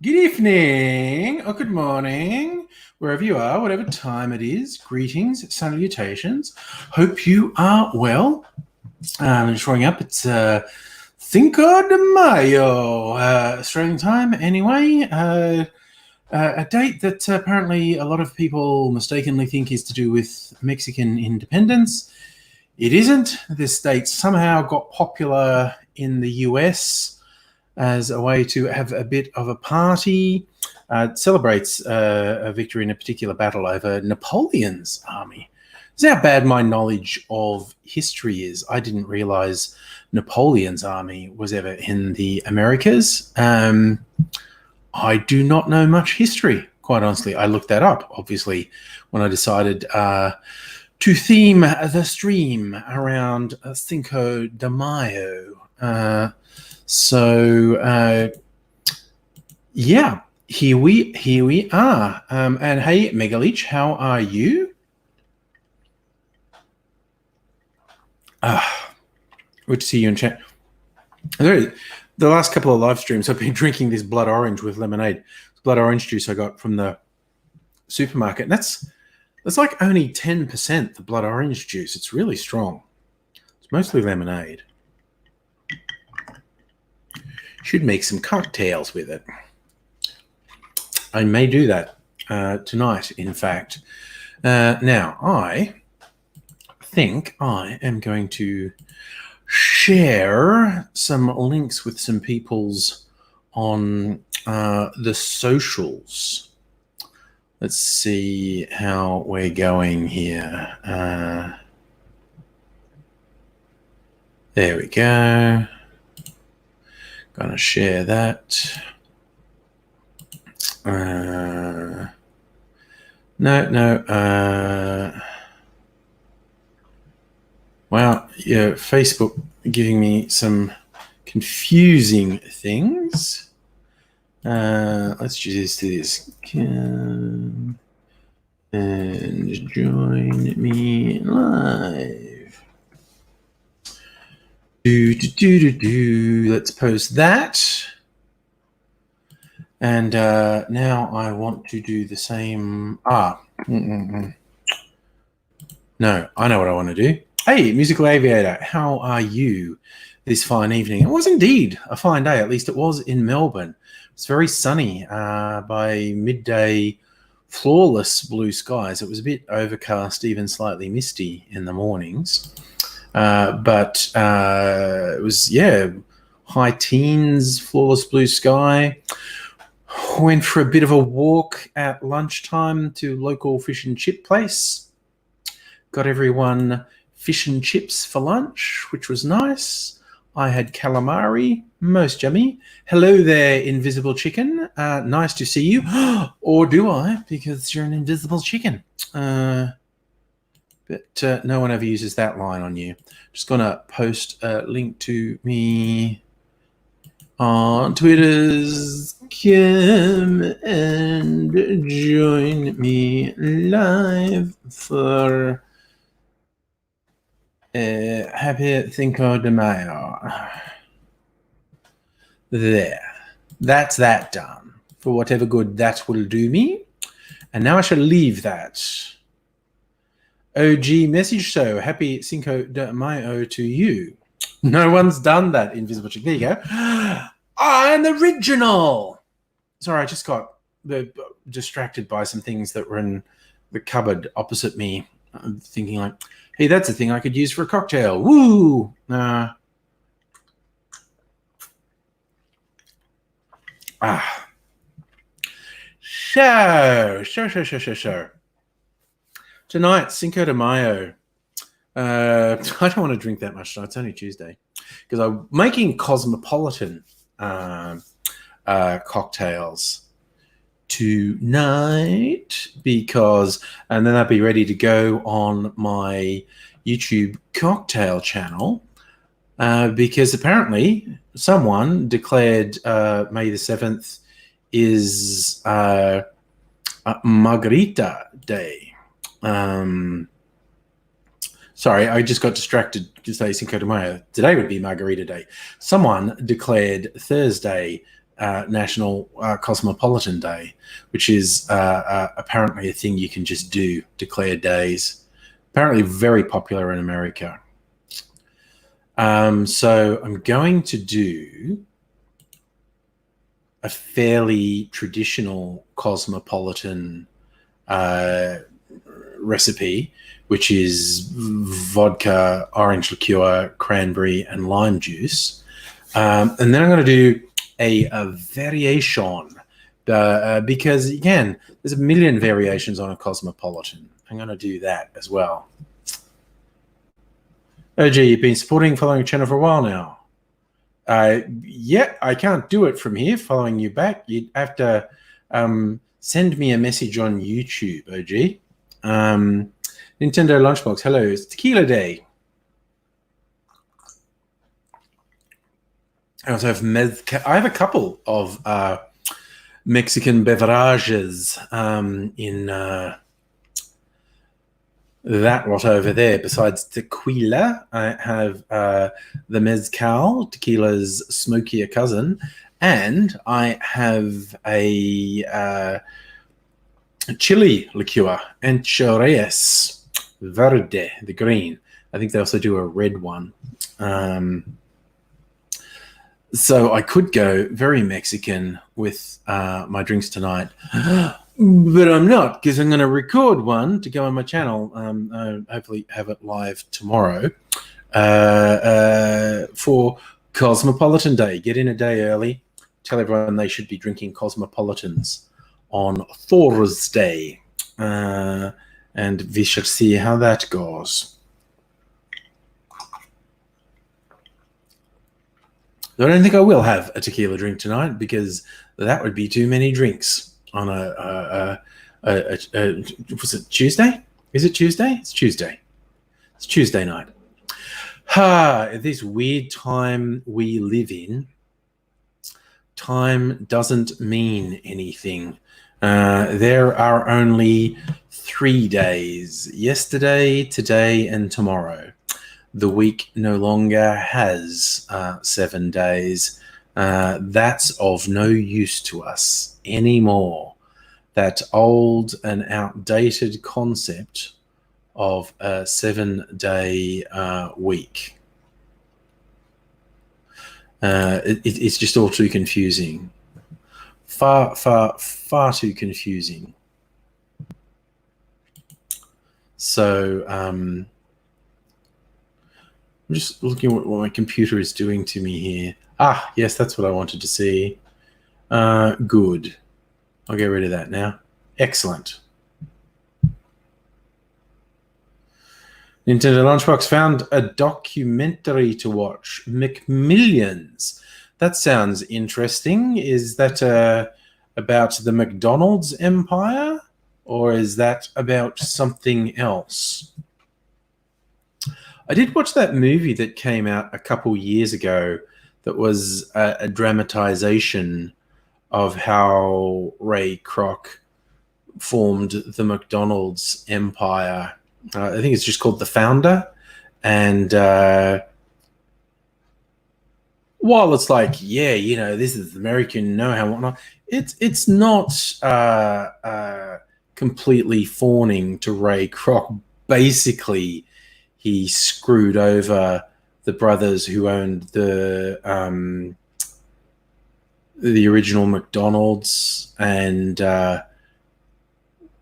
Good evening or good morning, wherever you are, whatever time it is. Greetings, salutations. Hope you are well. Showing up, it's Cinco de Mayo, Australian time anyway. A date that apparently a lot of people mistakenly think is to do with Mexican independence. It isn't. This date somehow got popular in the US as a way to have a bit of a party. It celebrates a victory in a particular battle over Napoleon's army. This is how bad my knowledge of history is. I didn't realize Napoleon's army was ever in the Americas. I do not know much history, quite honestly. I looked that up, obviously, when I decided to theme the stream around Cinco de Mayo. Yeah, here we are. And hey, Megalich, how are you? Good to see you in chat. The last couple of live streams, I've been drinking this blood orange with lemonade. It's blood orange juice I got from the supermarket. And that's like only 10% the blood orange juice. It's really strong. It's mostly lemonade. Should make some cocktails with it. I may do that tonight, in fact. Now, I think I am going to share some links with some peoples on the socials. Let's see how we're going here. There we go. Gonna share that. No. Well, yeah, Facebook giving me some confusing things. Let's just do this. Come and join me live. Let's post that. And now I want to do the same. No, I know what I want to do. Hey, Musical Aviator, how are you this fine evening? It was indeed a fine day, at least it was in Melbourne. It's very sunny by midday, flawless blue skies. It was a bit overcast, even slightly misty in the mornings. But it was, high teens, flawless blue sky. Went for a bit of a walk at lunchtime to local fish and chip place. Got everyone fish and chips for lunch, which was nice. I had calamari, most yummy. Hello there, invisible chicken. Nice to see you. Or do I? Because you're an invisible chicken. But no one ever uses that line on you. Just going to post a link to me on Twitter's come and join me live for Happy Cinco de Mayo. There. That's that done. For whatever good that will do me. And now I shall leave that. OG message, so happy Cinco de Mayo to you. No one's done that, Invisible Chick. There you go. I'm the original. Sorry, I just got distracted by some things that were in the cupboard opposite me. I'm thinking like, hey, that's a thing I could use for a cocktail. Woo! So. Tonight, Cinco de Mayo. I don't want to drink that much tonight. It's only Tuesday. Because I'm making cosmopolitan cocktails tonight and then I'll be ready to go on my YouTube cocktail channel because apparently someone declared May the 7th is Margarita Day. Sorry, I just got distracted to say Cinco de Mayo. Today would be Margarita Day. Someone declared Thursday National Cosmopolitan Day, which is apparently a thing you can just do, declare days. Apparently very popular in America. So I'm going to do a fairly traditional cosmopolitan recipe, which is vodka, orange liqueur, cranberry, and lime juice. And then I'm going to do a variation because, again, there's a million variations on a cosmopolitan. I'm going to do that as well. OG, you've been following the channel for a while now. Yeah, I can't do it from here, following you back. You'd have to send me a message on YouTube, OG. Nintendo Lunchbox, hello, it's Tequila Day. I also have I have a couple of Mexican beverages in that lot over there. Besides tequila, I have the mezcal, tequila's smokier cousin, and I have a chili liqueur, Anchorreas Verde, the green. I think they also do a red one. So I could go very Mexican with my drinks tonight, but I'm not, because I'm going to record one to go on my channel. Hopefully have it live tomorrow for Cosmopolitan Day. Get in a day early. Tell everyone they should be drinking Cosmopolitans on Thursday. And we shall see how that goes. I don't think I will have a tequila drink tonight, because that would be too many drinks on was it Tuesday? Is it Tuesday? It's Tuesday. It's Tuesday night. This weird time we live in, time doesn't mean anything. There are only 3 days: yesterday, today, and tomorrow. The week no longer has 7 days. That's of no use to us anymore. That old and outdated concept of a 7-day week. It's just all too confusing. Far too confusing. So, I'm just looking at what my computer is doing to me here. Yes, that's what I wanted to see. Good. I'll get rid of that now. Excellent. Nintendo Lunchbox found a documentary to watch. McMillions. That sounds interesting. Is that about the McDonald's empire, or is that about something else? I did watch that movie that came out a couple years ago that was a dramatization of how Ray Kroc formed the McDonald's empire. I think it's just called The Founder. And while it's like, yeah, you know, this is American know-how and whatnot, it's not completely fawning to Ray Kroc. Basically, he screwed over the brothers who owned the original McDonald's, and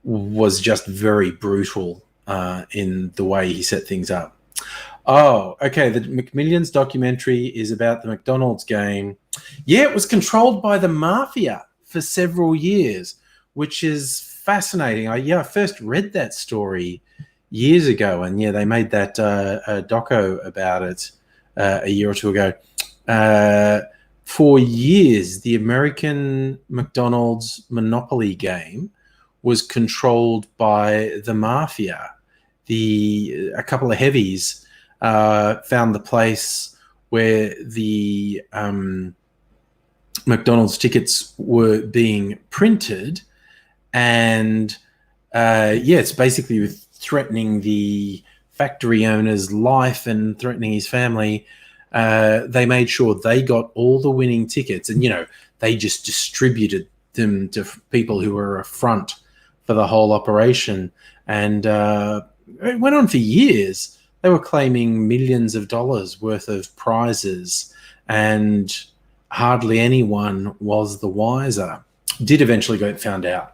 was just very brutal in the way he set things up. Oh, okay. The McMillions documentary is about the McDonald's game. Yeah, it was controlled by the mafia for several years, which is fascinating. I first read that story years ago, and yeah, they made that doco about it a year or two ago. For years, the American McDonald's Monopoly game was controlled by the mafia. A couple of heavies found the place where the McDonald's tickets were being printed, and it's basically with threatening the factory owner's life and threatening his family. They made sure they got all the winning tickets, and they just distributed them to people who were a front for the whole operation. And it went on for years. They were claiming millions of dollars worth of prizes, and hardly anyone was the wiser. Did eventually get found out.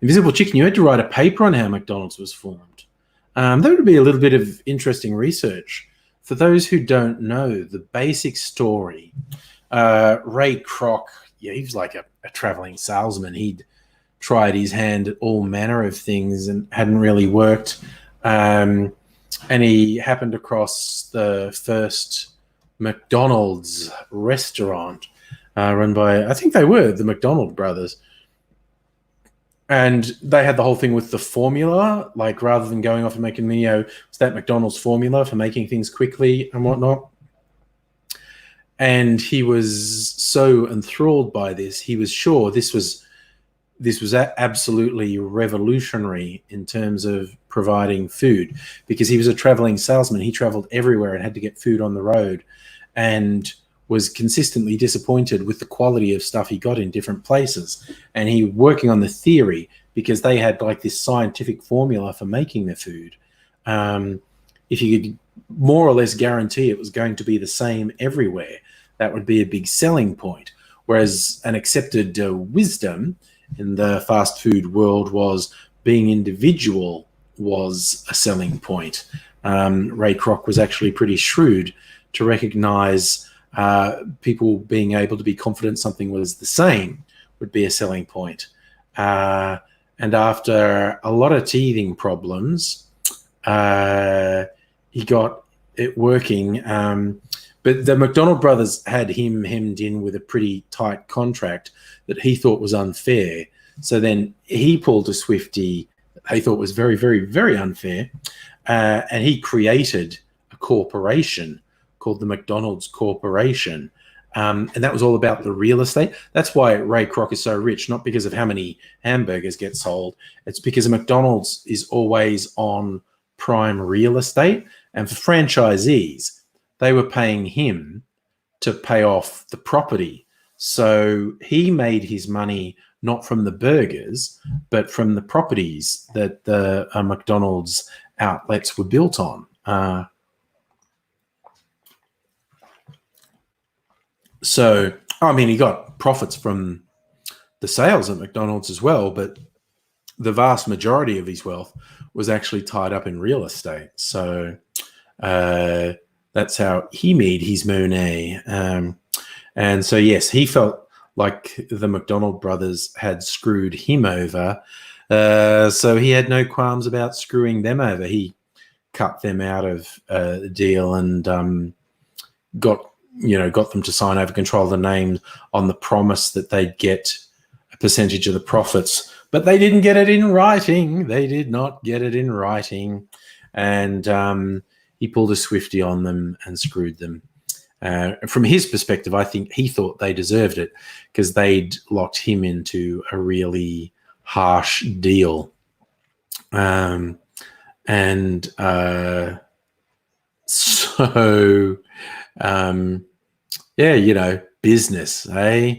Invisible Chicken, you had to write a paper on how McDonald's was formed. That would be a little bit of interesting research. For those who don't know, the basic story, Ray Kroc, he was like a traveling salesman. He'd tried his hand at all manner of things and hadn't really worked. And he happened across the first McDonald's restaurant run by, I think they were the McDonald brothers. And they had the whole thing with the formula, like rather than going off and making it's that McDonald's formula for making things quickly and whatnot. And he was so enthralled by this, he was sure this was absolutely revolutionary in terms of providing food, because he was a traveling salesman. He traveled everywhere and had to get food on the road, and was consistently disappointed with the quality of stuff he got in different places. And he was working on the theory, because they had like this scientific formula for making the food. If you could more or less guarantee it was going to be the same everywhere, that would be a big selling point. Whereas an accepted wisdom in the fast food world was being individual was a selling point. Ray Kroc was actually pretty shrewd to recognize people being able to be confident something was the same would be a selling point. And after a lot of teething problems, he got it working. But the McDonald brothers had him hemmed in with a pretty tight contract that he thought was unfair. So then he pulled a Swifty he thought was very, very, very unfair. And he created a corporation called the McDonald's Corporation. And that was all about the real estate. That's why Ray Kroc is so rich, not because of how many hamburgers get sold. It's because McDonald's is always on prime real estate. And for franchisees, they were paying him to pay off the property. So he made his money not from the burgers, but from the properties that the McDonald's outlets were built on. So, I mean, he got profits from the sales at McDonald's as well, but the vast majority of his wealth was actually tied up in real estate. So that's how he made his money. And so, yes, he felt like the McDonald brothers had screwed him over. So he had no qualms about screwing them over. He cut them out of the deal and got them to sign over control of the name on the promise that they'd get a percentage of the profits. But they didn't get it in writing. They did not get it in writing. And he pulled a Swifty on them and screwed them. From his perspective, I think he thought they deserved it because they'd locked him into a really harsh deal. Business, eh?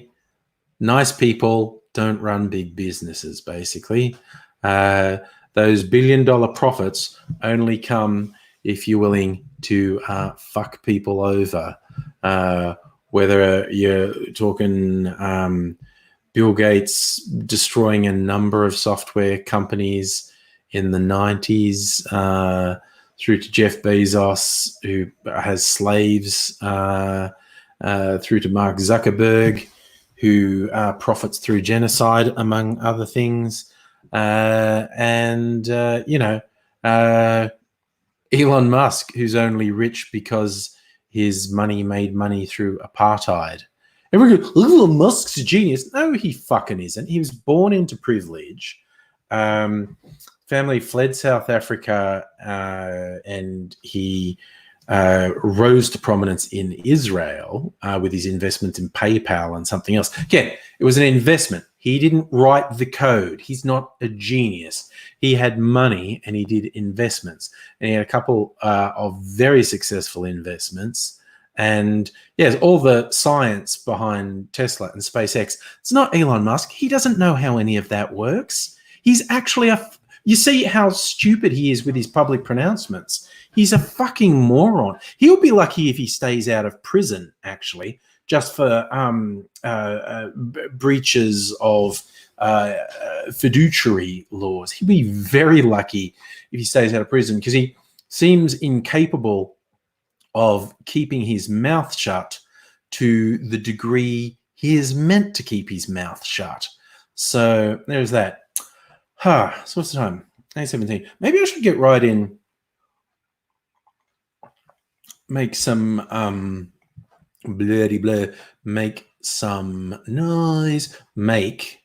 Nice people don't run big businesses, basically. Those billion-dollar profits only come if you're willing to fuck people over. Whether you're talking Bill Gates destroying a number of software companies in the 90s, through to Jeff Bezos, who has slaves, through to Mark Zuckerberg, who profits through genocide, among other things. Elon Musk, who's only rich because his money made money through apartheid. Everyone goes, Elon Musk's a genius. No, he fucking isn't. He was born into privilege. Family fled South Africa, and he rose to prominence in Israel with his investment in PayPal and something else. Again, it was an investment. He didn't write the code. He's not a genius. He had money and he did investments. And he had a couple of very successful investments. And yes, all the science behind Tesla and SpaceX, it's not Elon Musk. He doesn't know how any of that works. He's actually you see how stupid he is with his public pronouncements. He's a fucking moron. He'll be lucky if he stays out of prison, actually, just for breaches of fiduciary laws. He'll be very lucky if he stays out of prison, because he seems incapable of keeping his mouth shut to the degree he is meant to keep his mouth shut. So there's that. So what's the time? 8:17. Maybe I should get right in, make some blurdy blur, make some noise, make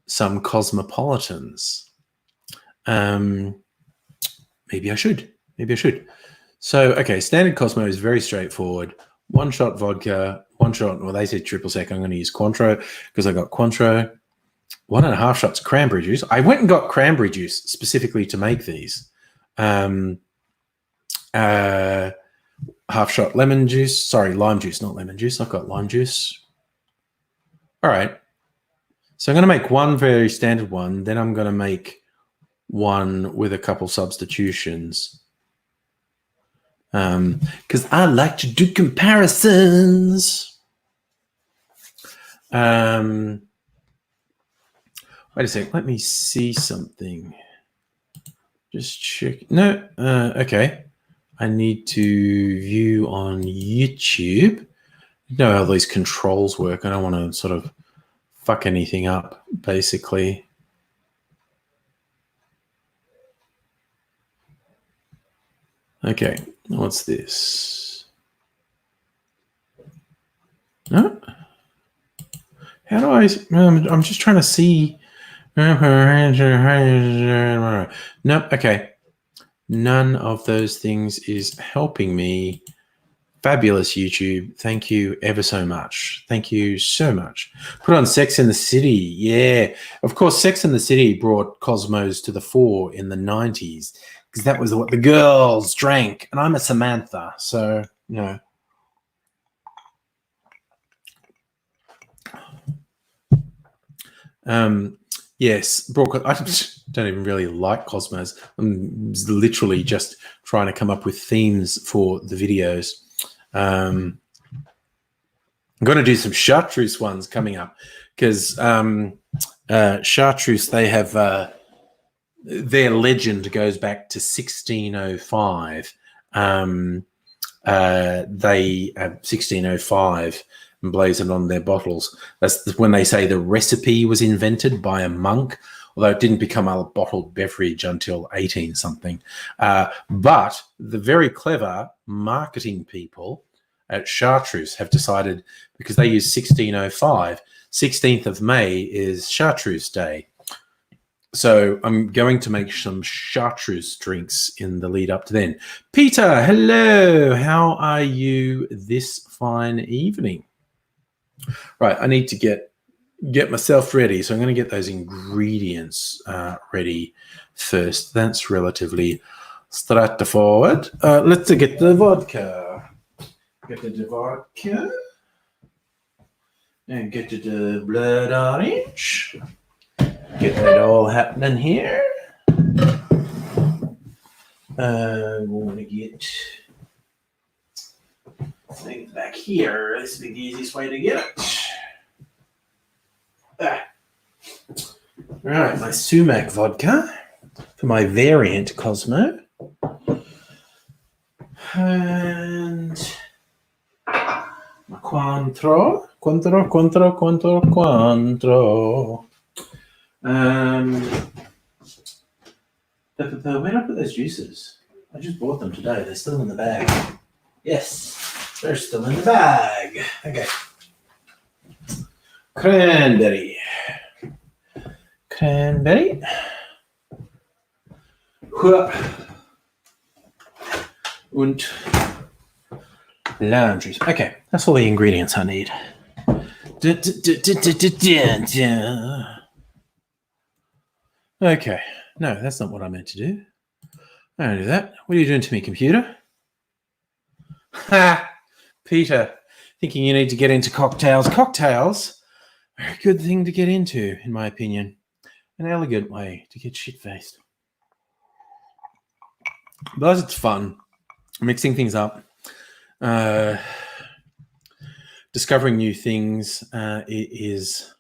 some cosmopolitans. Maybe I should. So, okay, standard Cosmo is very straightforward. 1 shot vodka, 1 shot, well, they said triple sec. I'm going to use Cointreau because I got Cointreau. 1.5 shots cranberry juice. I went and got cranberry juice specifically to make these. Half shot lemon juice. Sorry, lime juice, not lemon juice. I've got lime juice. All right. So I'm going to make one very standard one. Then I'm going to make one with a couple substitutions. Because I like to do comparisons. Wait a sec. Let me see something. Just check. No. Okay. I need to view on YouTube. You know how these controls work. I don't want to sort of fuck anything up, basically. Okay. What's this? No? How do I... I'm just trying to see... Nope, okay. None of those things is helping me. Fabulous, YouTube. Thank you ever so much. Thank you so much. Put on Sex and the City. Yeah. Of course, Sex and the City brought Cosmos to the fore in the 90s because that was what the girls drank. And I'm a Samantha, so, you know. Yes, I don't even really like Cosmos. I'm literally just trying to come up with themes for the videos. I'm going to do some chartreuse ones coming up because chartreuse, they have their legend goes back to 1605. They have 1605 emblazoned on their bottles. That's when they say the recipe was invented by a monk, although it didn't become a bottled beverage until 18 something. But the very clever marketing people at Chartreuse have decided, because they use 1605, 16th of May is Chartreuse Day. So I'm going to make some chartreuse drinks in the lead up to then. Peter, hello. How are you this fine evening? Right, I need to get myself ready. So I'm going to get those ingredients ready first. That's relatively straightforward. Let's get the vodka. Get the vodka. And get to the blood orange. Get that all happening here. I want to get things back here. This will be the easiest way to get it. All right, my sumac vodka for my variant Cosmo. And my Cointreau. Where did I put those juices? I just bought them today. They're still in the bag. Yes, they're still in the bag. Okay. Cranberry. Und lime juice. Okay, that's all the ingredients I need. Okay. No, that's not what I meant to do. I don't do that. What are you doing to me, computer? Ha! Peter, thinking you need to get into cocktails. Cocktails are a good thing to get into, in my opinion. An elegant way to get shit-faced. Because it's fun. Mixing things up. Discovering new things is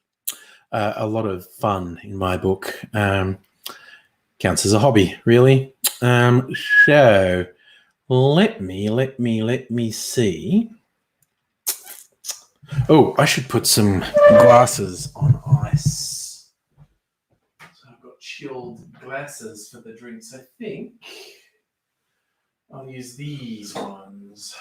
a lot of fun in my book. Counts as a hobby, really. So let me see. Oh, I should put some glasses on ice. So I've got chilled glasses for the drinks. I think I'll use these ones.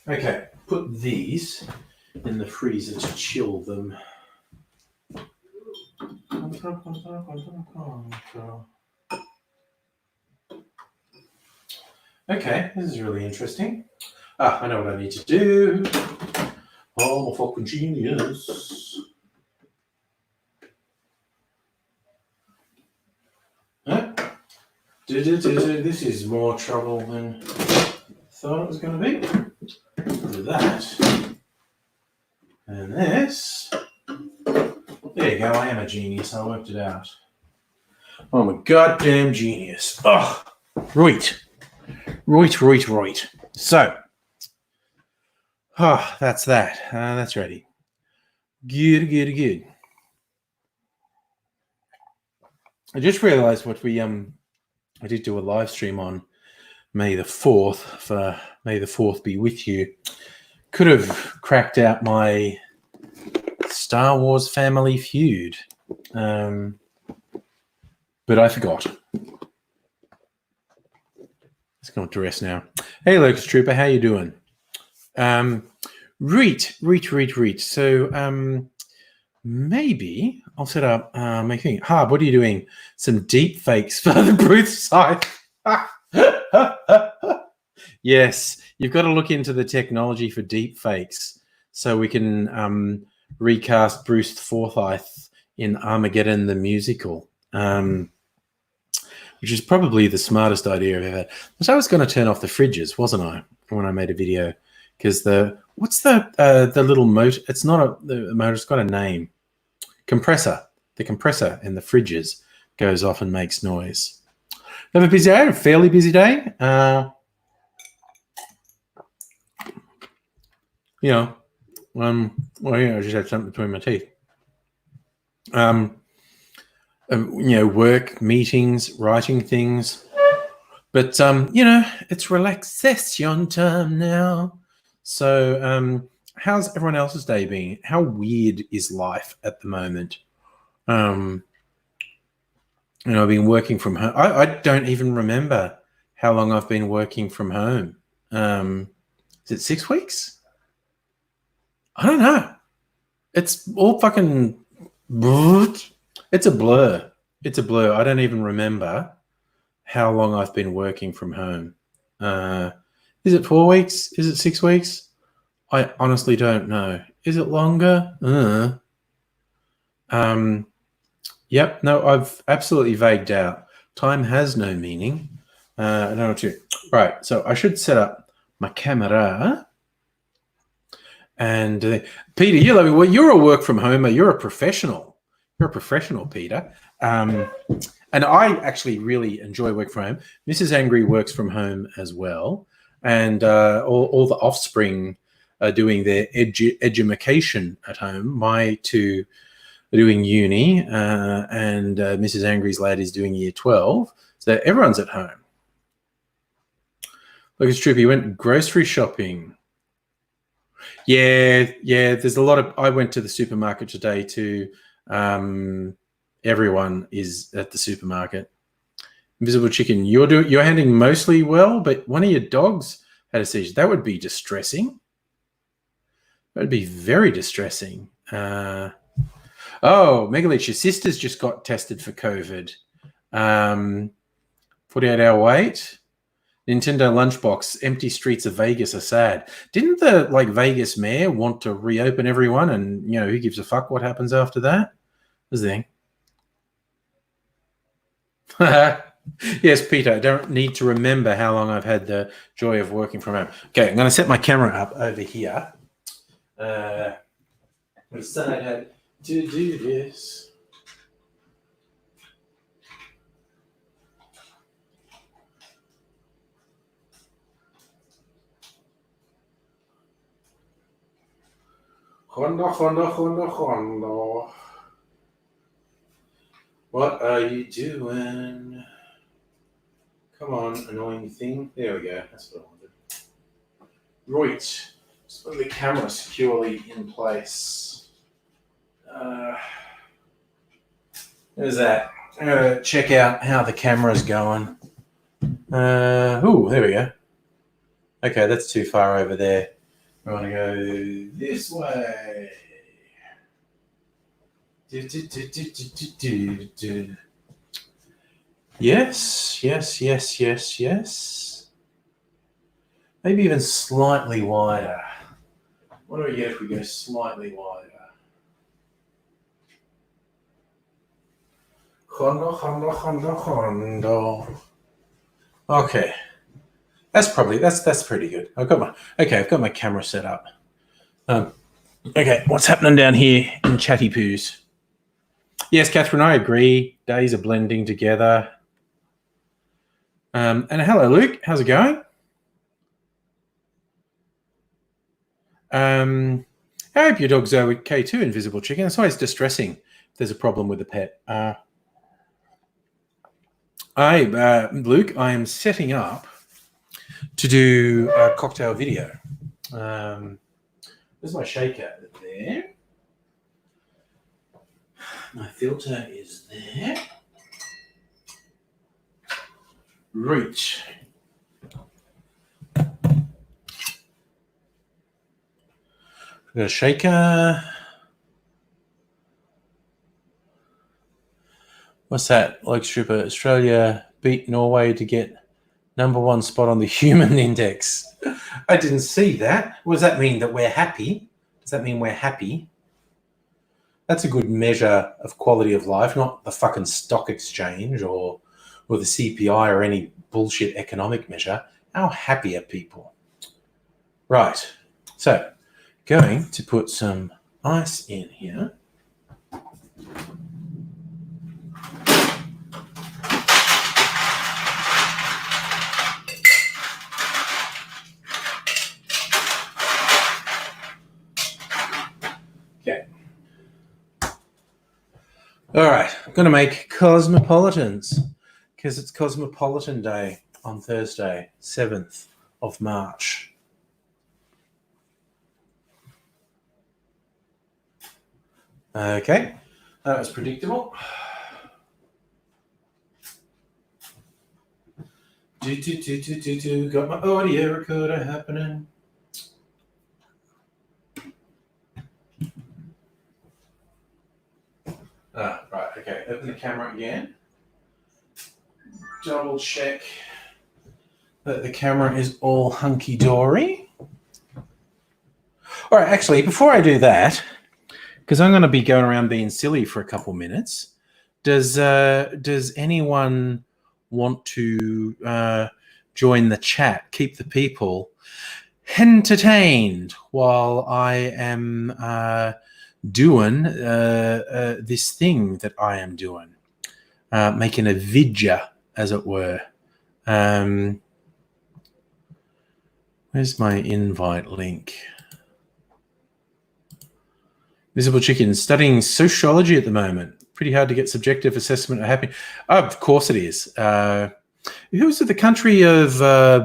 Okay, put these in the freezer to chill them. Okay, this is really interesting. I know what I need to do. I'm a fucking genius. This is more trouble than I thought it was going to be. Do that. And this. There you go, I am a genius. I worked it out. I'm a goddamn genius. Oh, right. So, that's that. That's ready. Good. I just realized what we I did do a live stream on May the 4th for May the 4th be with you. Could have cracked out my Star Wars Family Feud, but I forgot. Let's go to rest now. Hey, Locust Trooper, how you doing? Reet. So, maybe I'll set up my thing. Harb, what are you doing? Some deep fakes for the Bruce side. Yes, you've got to look into the technology for deep fakes so we can recast Bruce Forsyth in Armageddon the musical, which is probably the smartest idea I've ever had. So I was going to turn off the fridges, wasn't I, when I made a video? Because the little motor? It's not the motor. It's got a name. Compressor. The compressor in the fridges goes off and makes noise. Have a busy day. A fairly busy day. I just had something between my teeth. Work, meetings, writing things. But it's relaxation time now. So, how's everyone else's day been? How weird is life at the moment? I've been working from home. I don't even remember how long I've been working from home. Is it 6 weeks? I don't know. It's all fucking... It's a blur. I don't even remember how long I've been working from home. Is it 4 weeks? Is it 6 weeks? I honestly don't know. Is it longer? Yep. No, I've absolutely vagued out. Time has no meaning. I don't know what to do. Right. So I should set up my camera. And Peter, you're a work from homer. You're a professional. Peter. And I actually really enjoy work from home. Mrs. Angry works from home as well. And all the offspring are doing their education at home. My two are doing uni, and Mrs. Angry's lad is doing year 12. So everyone's at home. Look, it's true. You went grocery shopping. Yeah. There's a lot of... I went to the supermarket today too. Everyone is at the supermarket. Invisible Chicken, you're handling mostly well, but one of your dogs had a seizure. That would be distressing. That would be very distressing. Megalich, your sister's just got tested for COVID. 48-hour wait. Nintendo Lunchbox, empty streets of Vegas are sad. Didn't the Vegas mayor want to reopen everyone, and who gives a fuck what happens after that? That's the thing. Yes, Peter, I don't need to remember how long I've had the joy of working from home. Okay, I'm going to set my camera up over here. I decided how to do this. Hondo. What are you doing? Come on, annoying thing. There we go. That's what I wanted. Right. Just put the camera securely in place. There's that. I'm going to check out how the camera's going. There we go. Okay, that's too far over there. I want to go this way. Yes. Maybe even slightly wider. What do we get if we go slightly wider? Hondo. Okay. That's pretty good. I've got my camera set up. Okay, what's happening down here in Chatty Poos? Yes, Catherine, I agree. Days are blending together. And hello, Luke. How's it going? I hope your dog's okay too, Invisible Chicken. It's always distressing if there's a problem with the pet. Luke, I am setting up to do a cocktail video. There's my shaker there. My filter is there. Reach. We've got a shaker. What's that? Like Stripper, Australia beat Norway to get #1 spot on the human index. I didn't see that. What does that mean? That we're happy? Does that mean we're happy? That's a good measure of quality of life, not the fucking stock exchange or the CPI or any bullshit economic measure. How happy are people? Right. So, going to put some ice in here. Okay. All right. I'm going to make Cosmopolitans because it's Cosmopolitan Day on Thursday, 7th of March. Okay. That was predictable. Got my audio recorder happening. Right, okay. Open the camera again. Double check that the camera is all hunky-dory. All right, actually, before I do that, because I'm going to be going around being silly for a couple minutes, does anyone want to join the chat, keep the people entertained while I am doing this thing that I am doing, making a vidya, as it were. Where's my invite link? Visible Chicken, studying sociology at the moment. Pretty hard to get subjective assessment of happiness. Oh, of course it is. Who's it? The country of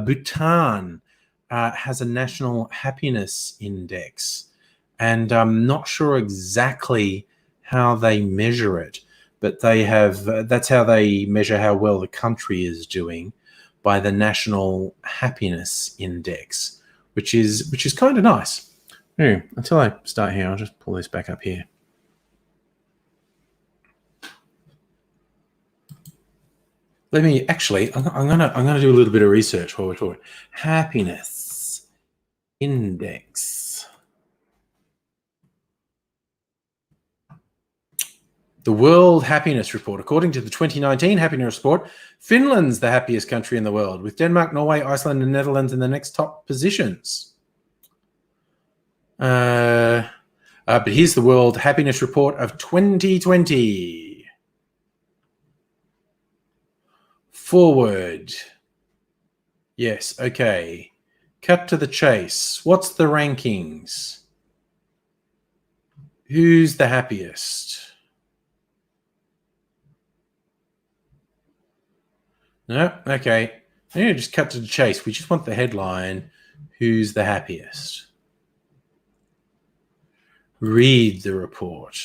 Bhutan has a national happiness index. And I'm not sure exactly how they measure it, but they have. That's how they measure how well the country is doing, by the National Happiness Index, which is kind of nice. Anyway, until I start here, I'll just pull this back up here. Let me actually. I'm gonna do a little bit of research while we're talking. Happiness Index. The World Happiness Report. According to the 2019 Happiness Report, Finland's the happiest country in the world, with Denmark, Norway, Iceland, and Netherlands in the next top positions. But here's the World Happiness Report of 2020. Forward. Yes, okay. Cut to the chase. What's the rankings? Who's the happiest? No? Okay. Yeah, just cut to the chase. We just want the headline. Who's the happiest? Read the report.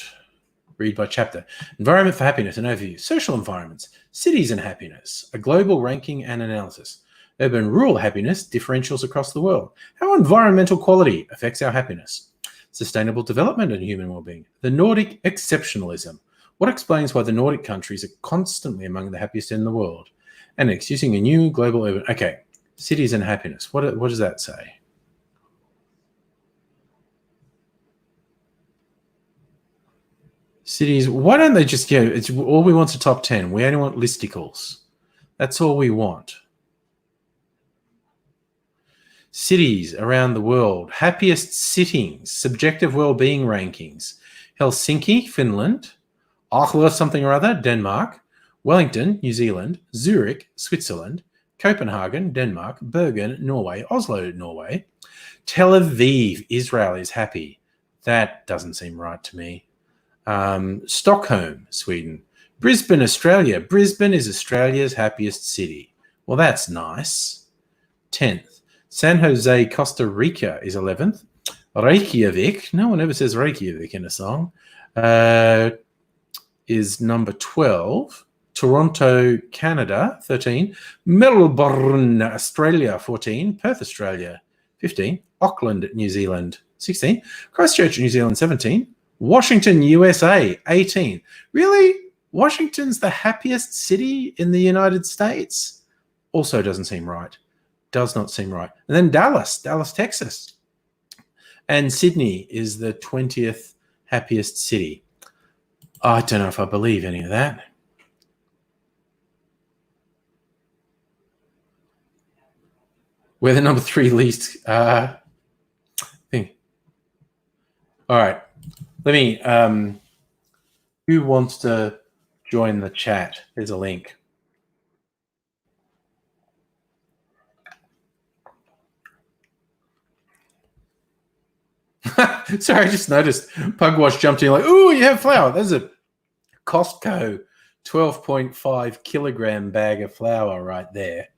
Read by chapter. Environment for happiness, an overview. Social environments. Cities and happiness. A global ranking and analysis. Urban rural happiness. Differentials across the world. How environmental quality affects our happiness. Sustainable development and human well-being. The Nordic exceptionalism. What explains why the Nordic countries are constantly among the happiest in the world? And next, using a new global urban. Okay, cities and happiness. What does that say? Cities. Why don't they just go? It's all we want is a top 10. We only want listicles. That's all we want. Cities around the world. Happiest sittings. Subjective well-being rankings. Helsinki, Finland. Oslo, something or other, Denmark. Wellington, New Zealand. Zurich, Switzerland. Copenhagen, Denmark. Bergen, Norway. Oslo, Norway. Tel Aviv, Israel is happy. That doesn't seem right to me. Stockholm, Sweden. Brisbane, Australia. Brisbane is Australia's happiest city. Well, that's nice. 10th. San Jose, Costa Rica is 11th. Reykjavik, no one ever says Reykjavik in a song, is number 12. Toronto, Canada, 13. Melbourne, Australia, 14. Perth, Australia, 15. Auckland, New Zealand, 16. Christchurch, New Zealand, 17. Washington, USA, 18. Really? Washington's the happiest city in the United States? Also doesn't seem right. Does not seem right. And then Dallas, Texas. And Sydney is the 20th happiest city. I don't know if I believe any of that. We're the number 3 least thing. All right. Let me, who wants to join the chat? There's a link. Sorry, I just noticed Pugwash jumped in like, ooh, you have flour. There's a Costco 12.5 kilogram bag of flour right there.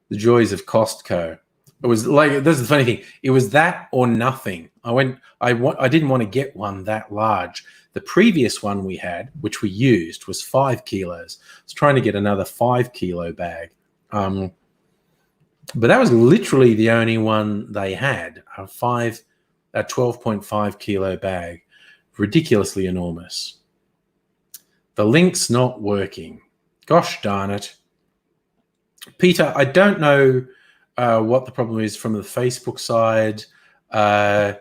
The joys of Costco. It was like, this is the funny thing. It was that or nothing. I didn't want to get one that large. The previous one we had, which we used, was 5 kilos. I was trying to get another 5 kilo bag. But that was literally the only one they had, a 12.5 kilo bag. Ridiculously enormous. The link's not working. Gosh darn it. Peter, I don't know what the problem is from the Facebook side. I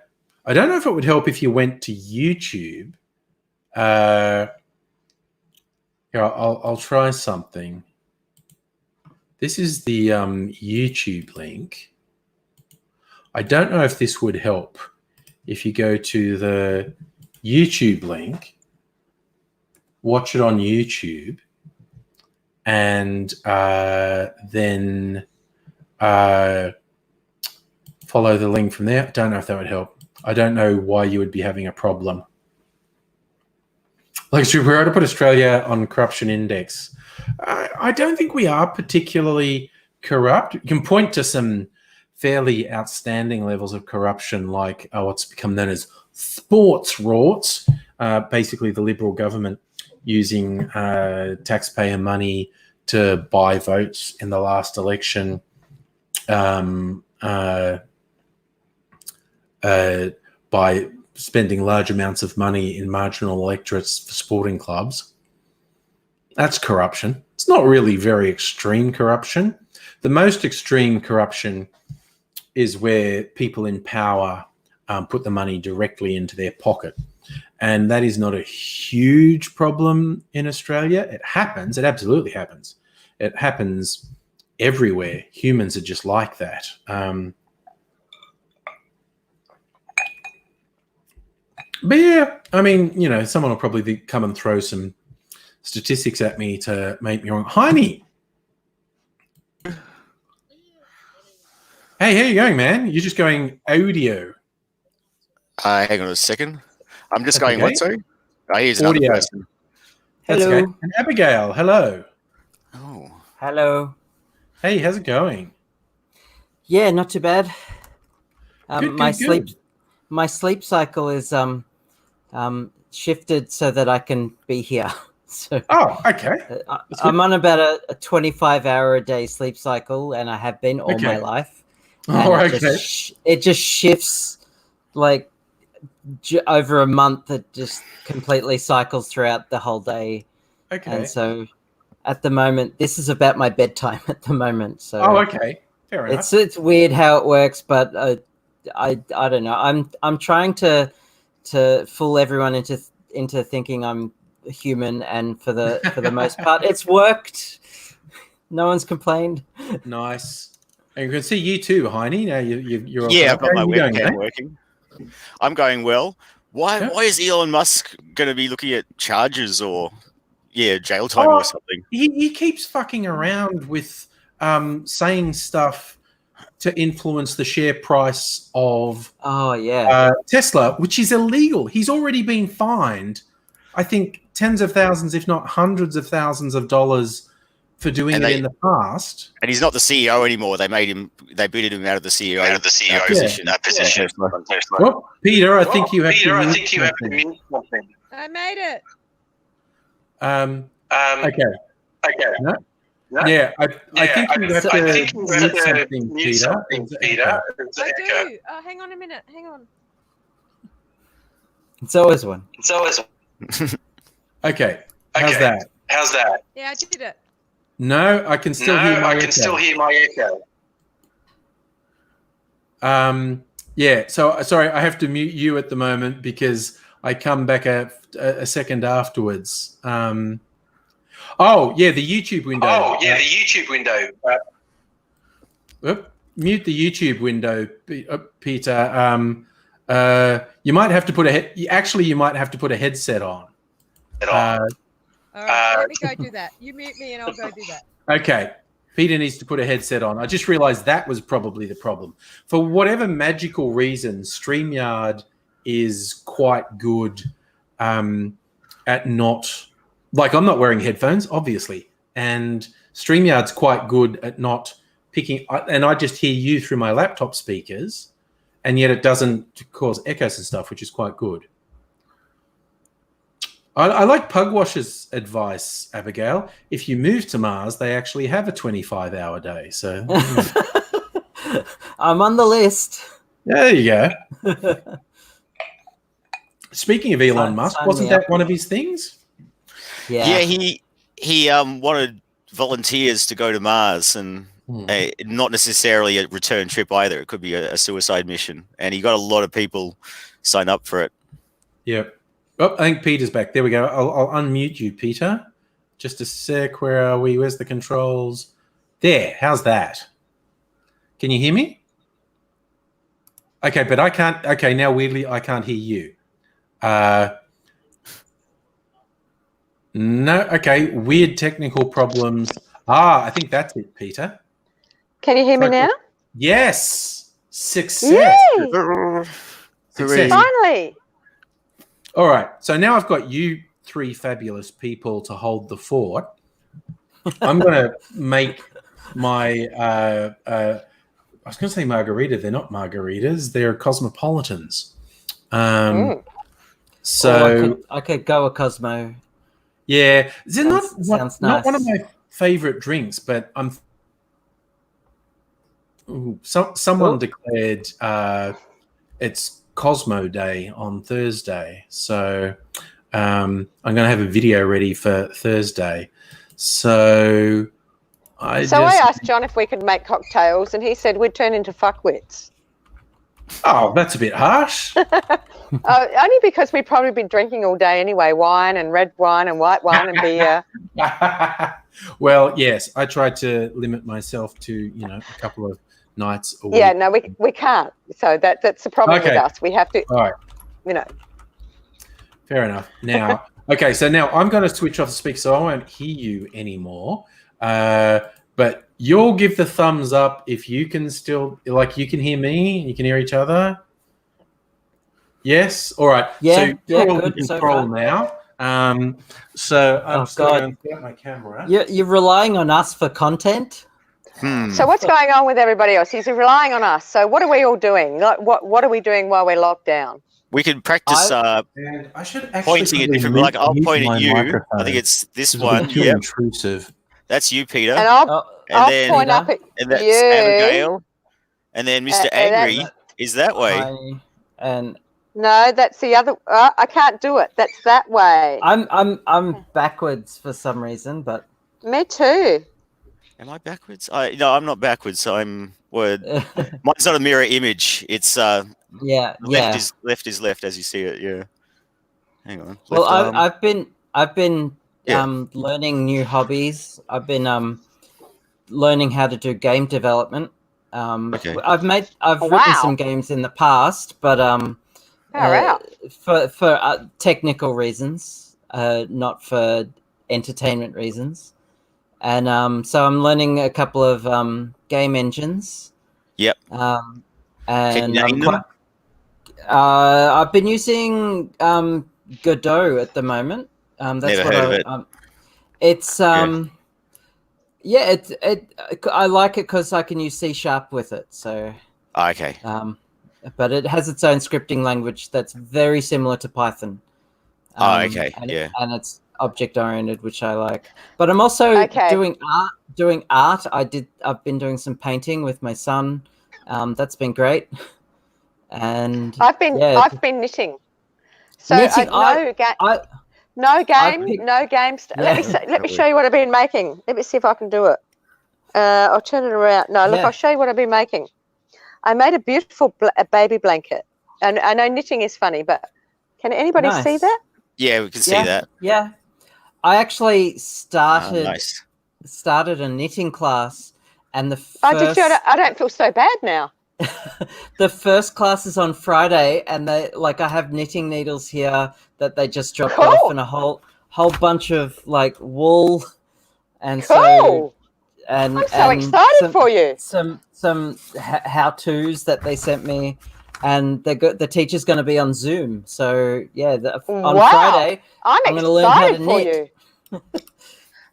don't know if it would help if you went to YouTube. Here, I'll try something. This is the YouTube link. I don't know if this would help. If you go to the YouTube link, watch it on YouTube, and then follow the link from there. I don't know if that would help. I don't know why you would be having a problem. Like, should we were to put Australia on corruption index? I don't think we are particularly corrupt. You can point to some fairly outstanding levels of corruption, like what's become known as sports rorts, basically the Liberal government using taxpayer money to buy votes in the last election, by spending large amounts of money in marginal electorates for sporting clubs. That's corruption. It's not really very extreme corruption. The most extreme corruption is where people in power put the money directly into their pocket. And that is not a huge problem in Australia. It happens. It absolutely happens. It happens everywhere. Humans are just like that. But yeah, I mean, you know, someone will probably come and throw some statistics at me to make me wrong. Heine! Hey, how you going, man? You're just going audio. Hang on a second. I'm just going, what, sorry? Oh, here's Audio. another person. That's Hello. okay. And Abigail, hello. Oh. Hello. Hey, how's it going? Yeah, not too bad. Good, My sleep cycle is shifted so that I can be here. So Oh, okay. I'm on about a 25-hour a day sleep cycle, and I have been all my life. And it just shifts like over a month. It just completely cycles throughout the whole day. Okay. And so at the moment, this is about my bedtime at the moment. So okay. Fair enough. It's weird how it works, but I don't know. I'm trying to fool everyone into thinking I'm human, and for the most part, it's worked. No one's complained. Nice. And you can see you too, Heine. Now you're Yeah, I've got my webcam working. I'm going well. Why is Elon Musk going to be looking at charges or jail time or something? He keeps fucking around with saying stuff to influence the share price of Tesla, which is illegal. He's already been fined, I think, tens of thousands, if not hundreds of thousands of dollars for doing it in the past. And he's not the CEO anymore. They booted him out of the CEO position. Well, Peter, I think you have to mute something. I made it. Okay. No? Yeah, I think you have to mute something, Peter. I do. Hang on a minute. Hang on. It's always one. Okay. How's that? Yeah, I did it. No, I can still hear my echo. Yeah, so sorry, I have to mute you at the moment because I come back a second afterwards. The YouTube window. Mute the YouTube window, Peter. You might have to put a headset on. All right, let me go do that. You mute me and I'll go do that. Okay. Peter needs to put a headset on. I just realized that was probably the problem. For whatever magical reason, StreamYard is quite good at not... Like, I'm not wearing headphones, obviously. And StreamYard's quite good at not picking... And I just hear you through my laptop speakers, and yet it doesn't cause echoes and stuff, which is quite good. I like Pugwash's advice, Abigail. If you move to Mars, they actually have a 25-hour day. So I'm on the list. There you go. Speaking of Elon Musk, wasn't that one of his things? Yeah, he wanted volunteers to go to Mars, and not necessarily a return trip either. It could be a suicide mission, and he got a lot of people sign up for it. Yep. Oh, I think Peter's back. There we go. I'll unmute you, Peter. Just a sec. Where are we? Where's the controls? There. How's that? Can you hear me? Okay, but I can't. Okay, now weirdly, I can't hear you. No. Okay, weird technical problems. I think that's it, Peter. Can you hear me now? Yes. Success. Success. Finally. All right, so now I've got you three fabulous people to hold the fort. I'm going to make my, I was going to say margarita. They're not margaritas. They're cosmopolitans. So I could go a Cosmo. Yeah, they're sounds not one of my favorite drinks, but someone declared it's Cosmo Day on Thursday, so I'm going to have a video ready for Thursday. So I asked John if we could make cocktails, and he said we'd turn into fuckwits. Oh, that's a bit harsh. Only because we've probably been drinking all day anyway, wine and red wine and white wine and beer. Well, yes, I tried to limit myself to, a couple of nights a week. Yeah, no, we can't. So that's the problem with us. We have to, all right. Fair enough. Now, okay, so now I'm going to switch off the speaker so I won't hear you anymore. But you'll give the thumbs up if you can still, you can hear me, you can hear each other. Yes? All right. Yeah, so you're all good. in control now. So I'm just going to get my camera. You're relying on us for content? So what's going on with everybody else? He's relying on us. So what are we all doing? What are we doing while we're locked down? We can practice and I should pointing at different. I'll point at you. Microphone. I think it's this one. Too intrusive. That's you, Peter. And I'll then, point up at and that's you. Abigail. And then Mr. Angry is that way. No, that's the other. I can't do it. That's that way. I'm backwards for some reason, but me too. Am I backwards? No, I'm not backwards. Mine's not a mirror image. It's left is left as you see it. Yeah. Hang on. Well, I've been learning new hobbies. I've been learning how to do game development. I've written some games in the past, but for technical reasons, not for entertainment reasons. And so I'm learning a couple of game engines. Yep. And can you name them? I've been using Godot at the moment. That's Never what heard of it. It's I like it because I can use C# with it. So okay. But it has its own scripting language that's very similar to Python. Okay. And it's object oriented, which I like. But I'm also doing art. I've been doing some painting with my son. That's been great. And I've been knitting. So no games. Let me show you what I've been making. Let me see if I can do it. I'll turn it around. No, look, I'll show you what I've been making. I made a beautiful baby blanket. And I know knitting is funny, but can anybody see that? Yeah, we can see that. Yeah. I actually started a knitting class, and the first... I don't feel so bad now. The first class is on Friday, and I have knitting needles here that they just dropped off, and a whole bunch of wool, and so I'm so excited for you. Some how-tos that they sent me, and the teacher's going to be on Zoom. So on Friday, I'm going to learn how to knit.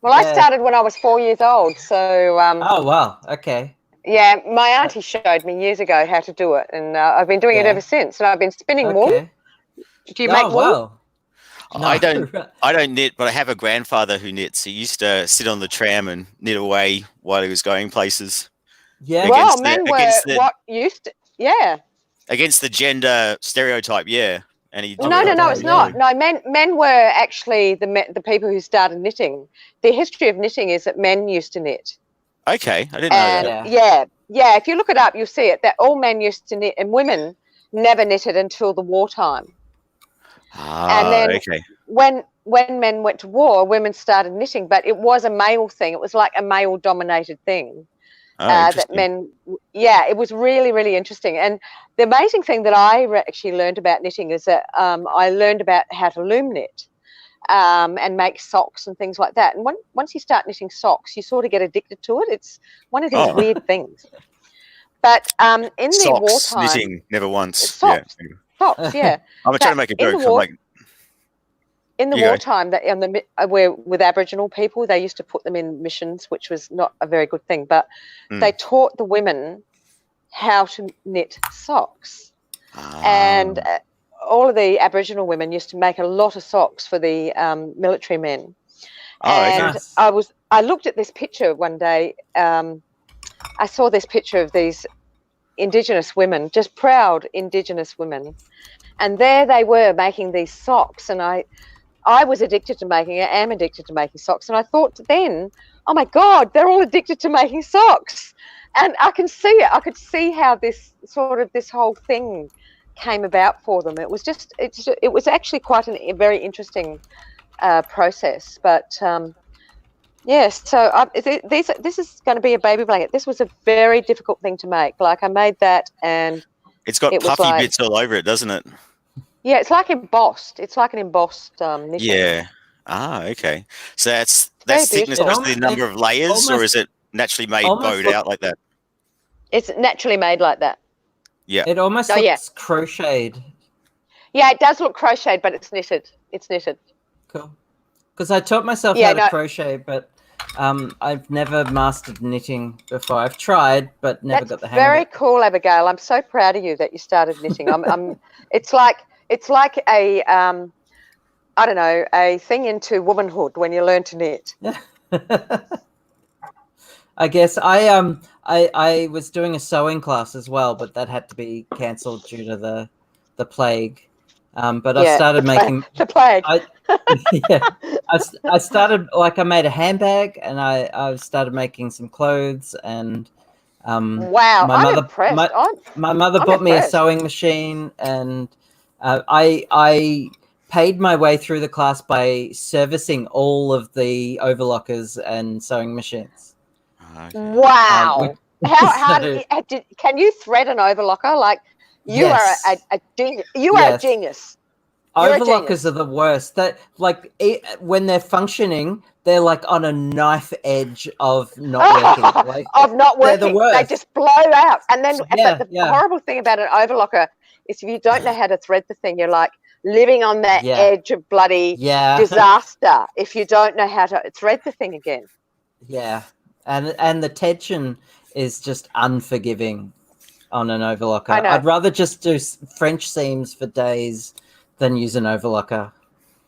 Well, I started when I was 4 years old, so. Oh wow! Okay. Yeah, my auntie showed me years ago how to do it, and I've been doing it ever since. And I've been spinning wool. Do you make wool? Wow. No. I don't knit, but I have a grandfather who knits. He used to sit on the tram and knit away while he was going places. Yeah. Against the gender stereotype, and he. No, it's not. No, men were actually the people who started knitting. The history of knitting is that men used to knit. Okay, I didn't know that. Yeah. If you look it up, you'll see it. That all men used to knit, and women never knitted until the wartime. And then when men went to war, women started knitting, but it was a male thing. It was like a male-dominated thing. That men, it was really, really interesting. And the amazing thing that I actually learned about knitting is that I learned about how to loom knit and make socks and things like that. And once you start knitting socks, you sort of get addicted to it. It's one of these weird things. But in the wartime, knitting never once. Socks, yeah. I'm trying to make a joke. In the wartime, where with Aboriginal people, they used to put them in missions, which was not a very good thing. But they taught the women how to knit socks, and all of the Aboriginal women used to make a lot of socks for the military men. And I looked at this picture one day. I saw this picture of these Indigenous women, just proud Indigenous women, and there they were making these socks, and I was addicted to am addicted to making socks. And I thought then, oh my God, they're all addicted to making socks. And I can see it. I could see how this whole thing came about for them. It was actually quite a very interesting process. But yes, so this is going to be a baby blanket. This was a very difficult thing to make. Like I made that, and it's got puffy bits all over it, doesn't it? Yeah, it's like embossed. It's like an embossed knitting. Yeah. Ah, okay. So that's thickness just the number of layers, or is it naturally made bowed out like that? It's naturally made like that. Yeah. It almost looks crocheted. Yeah, it does look crocheted, but it's knitted. It's knitted. Cool. Because I taught myself how to crochet, but I've never mastered knitting before. I've tried, but never got the hang of it. Very cool, Abigail. I'm so proud of you that you started knitting. It's like a I don't know, a thing into womanhood when you learn to knit. I guess I was doing a sewing class as well, but that had to be cancelled due to the plague. But I started making the plague. I started I made a handbag, and I started making some clothes, and wow, I'm impressed. My mother bought me a sewing machine, and I paid my way through the class by servicing all of the overlockers and sewing machines. Okay. Wow. Can you thread an overlocker? Like you are a genius. You are a genius. Overlockers are the worst. That when they're functioning, they're like on a knife edge of not working. They're the worst. They just blow out. And then the horrible thing about an overlocker is if you don't know how to thread the thing, you're like living on that edge of bloody disaster if you don't know how to thread the thing again. Yeah. And the tension is just unforgiving on an overlocker. I'd rather just do French seams for days than use an overlocker.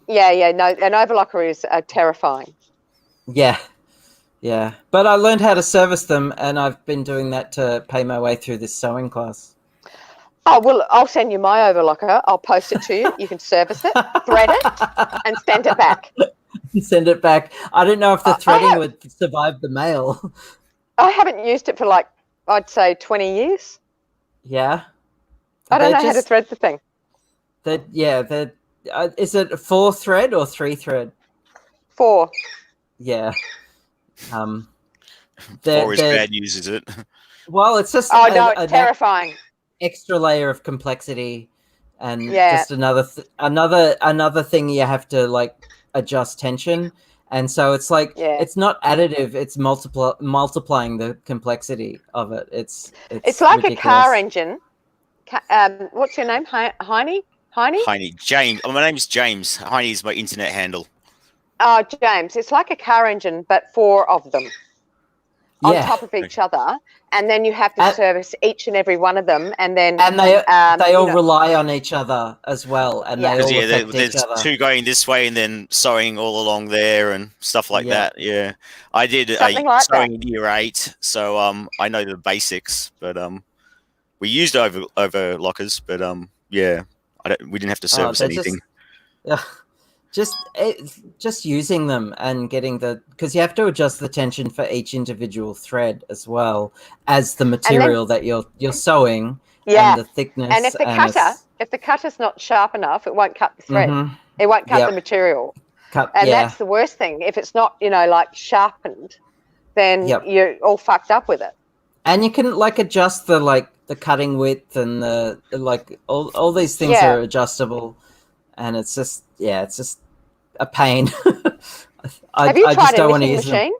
Yeah, no, an overlocker is terrifying. Yeah. But I learned how to service them, and I've been doing that to pay my way through this sewing class. Oh, well, I'll send you my overlocker. I'll post it to you. You can service it, thread it, and send it back. Send it back. I don't know if the threading would survive the mail. I haven't used it for I'd say 20 years. Yeah. I don't know how to thread the thing. Is it 4-thread or 3-thread? 4. Yeah. 4 is bad news, is it? Well, it's just it's terrifying. Extra layer of complexity, and just another thing you have to adjust tension, and so it's it's not additive, it's multiplying the complexity of it. It's like ridiculous. A car engine. What's your name? Heine? James. My name's James. Heine is my internet handle. Oh, James. It's like a car engine, but 4 of them on top of each other, and then you have to service each and every one of them, and then they all rely on each other as well, and they all affect there's each other. 2 going this way and then sewing all along there and stuff like that. Yeah, I did sewing in year 8, so I know the basics, but we used overlockers, but we didn't have to service anything. Just using them and getting because you have to adjust the tension for each individual thread as well as the material that you're sewing and the thickness. And if the cutter's not sharp enough, it won't cut the thread. Mm-hmm. It won't cut the material. That's the worst thing. If it's not, sharpened, then you're all fucked up with it. And you can adjust the cutting width and the all these things are adjustable, and it's just a pain. Have you tried a knitting machine?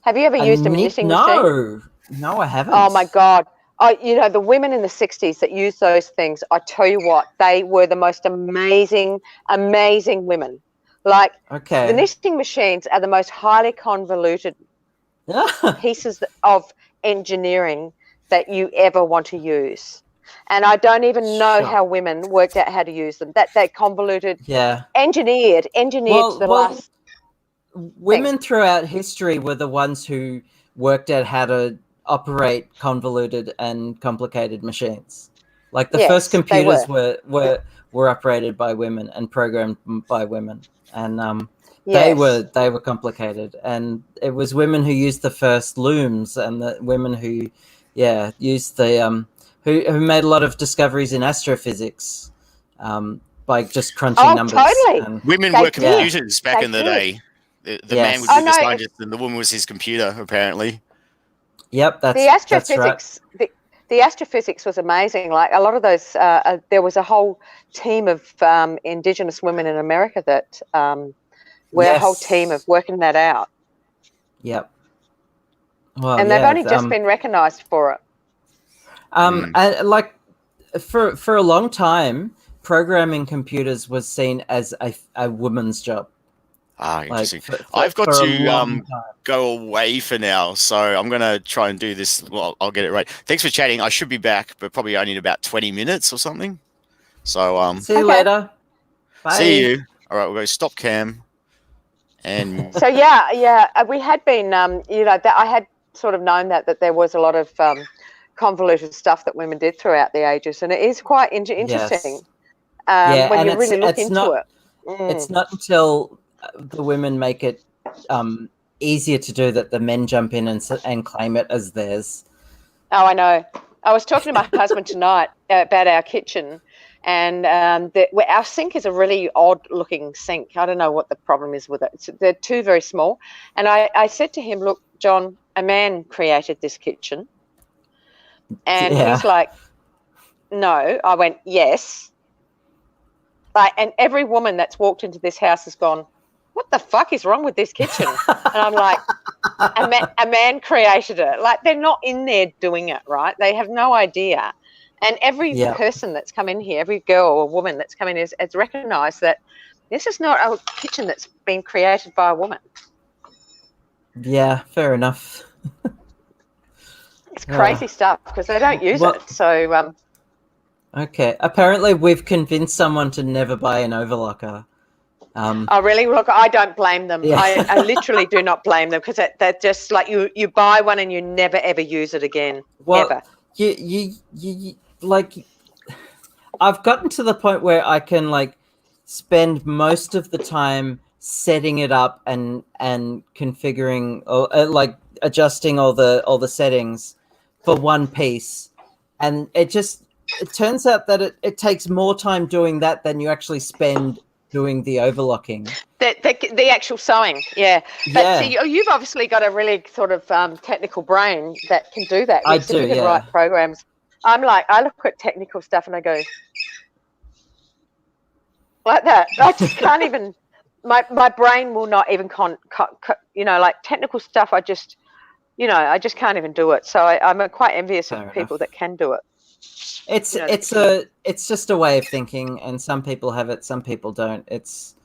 Have you ever used a knitting machine? No, I haven't. Oh my God. The women in the 60s that used those things, I tell you what, they were the most amazing women. The knitting machines are the most highly convoluted pieces of engineering that you ever want to use. And I don't even know how women worked out how to use them. That convoluted, engineered to the last. Women throughout history were the ones who worked out how to operate convoluted and complicated machines. Like the first computers were operated by women and programmed by women, and they were complicated. And it was women who used the first looms, and the women who used the who made a lot of discoveries in astrophysics by just crunching numbers. Totally. And women were computers back in the day. The man would be the scientist, and the woman was his computer, apparently. Yep, that's the astrophysics. That's right. The astrophysics was amazing. Like a lot of those, there was a whole team of Indigenous women in America that were a whole team of working that out. Yep. Well, and they've only just been recognised for it. And like for a long time, programming computers was seen as a woman's job. Interesting. I've got to go away for now, so I'm going to try and do this. Well, I'll get it right. Thanks for chatting. I should be back, but probably only in about 20 minutes or something. So see you later. Bye. See you. All right, we'll go stop cam. And so we had been, I had sort of known that there was a lot of convoluted stuff that women did throughout the ages, and it is quite interesting when you really look into it. It's not until the women make it easier to do that the men jump in and claim it as theirs. Oh, I know. I was talking to my husband tonight about our kitchen, and our sink is a really odd-looking sink. I don't know what the problem is with it. They're two very small. And I said to him, look, John, a man created this kitchen. And he's like, no. I went, yes. And every woman that's walked into this house has gone, what the fuck is wrong with this kitchen? And I'm like, a man created it. Like, they're not in there doing it, right? They have no idea. And every person that's come in here, every girl or woman that's come in has recognised that this is not a kitchen that's been created by a woman. Yeah, fair enough. It's crazy stuff because they don't use it. So, okay. Apparently, we've convinced someone to never buy an overlocker. Oh, really? Look, I don't blame them. Yeah. I literally do not blame them because they're just like you buy one and you never ever use it again. Well, ever. You like. I've gotten to the point where I can like spend most of the time setting it up and configuring or like adjusting all the settings for one piece, and it turns out that it takes more time doing that than you actually spend doing the overlocking. The actual sewing, yeah. But see, you've obviously got a really sort of technical brain that can do that. I do, you can write programs. I'm like, I look at technical stuff and I go like that. I just can't even. My brain will not even like technical stuff. I just can't even do it. So I'm quite envious of people that can do it. It's just a way of thinking, and some people have it, some people don't. It's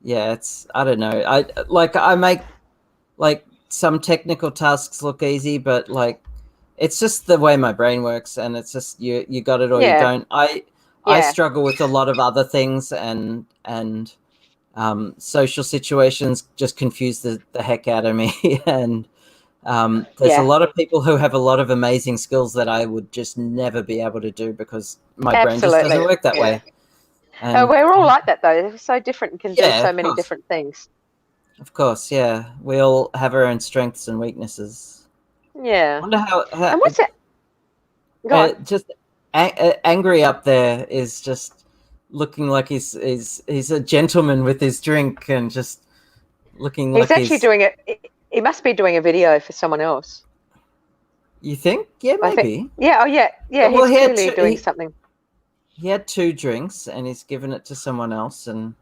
I don't know. I make like some technical tasks look easy, but like it's just the way my brain works, and it's just you got it or you don't. I struggle with a lot of other things, and social situations just confuse the heck out of me. And there's a lot of people who have a lot of amazing skills that I would just never be able to do because my brain just doesn't work that way. And, we're all like that, though. They're so different and can do so many different things. Of course, yeah. We all have our own strengths and weaknesses. Yeah. I wonder how and what's it? Just Angry up there is just looking like he's a gentleman with his drink and just looking like he's actually doing it. He must be doing a video for someone else. You think? Yeah, maybe. Yeah. Oh, yeah. Yeah. Well, he's clearly doing something. He had 2 drinks and he's given it to someone else, and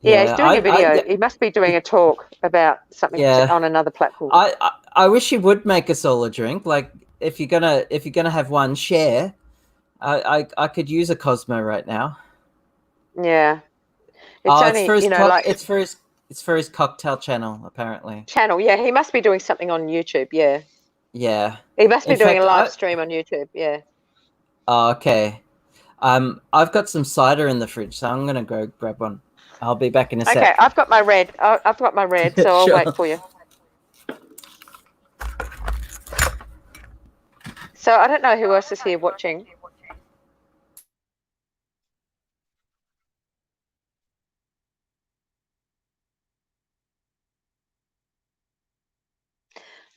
he's doing a video. He must be doing a talk about something on another platform. I wish he would make us all a drink. Like if you're gonna have one, share. I could use a Cosmo right now. Yeah. It's It's for his cocktail channel, apparently. Yeah. He must be doing something on YouTube, yeah. Yeah. He must be doing a live stream on YouTube, yeah. Oh, okay. I've got some cider in the fridge, so I'm going to go grab one. I'll be back in a sec. Okay, I've got my red. So I'll wait for you. So I don't know who else is here watching.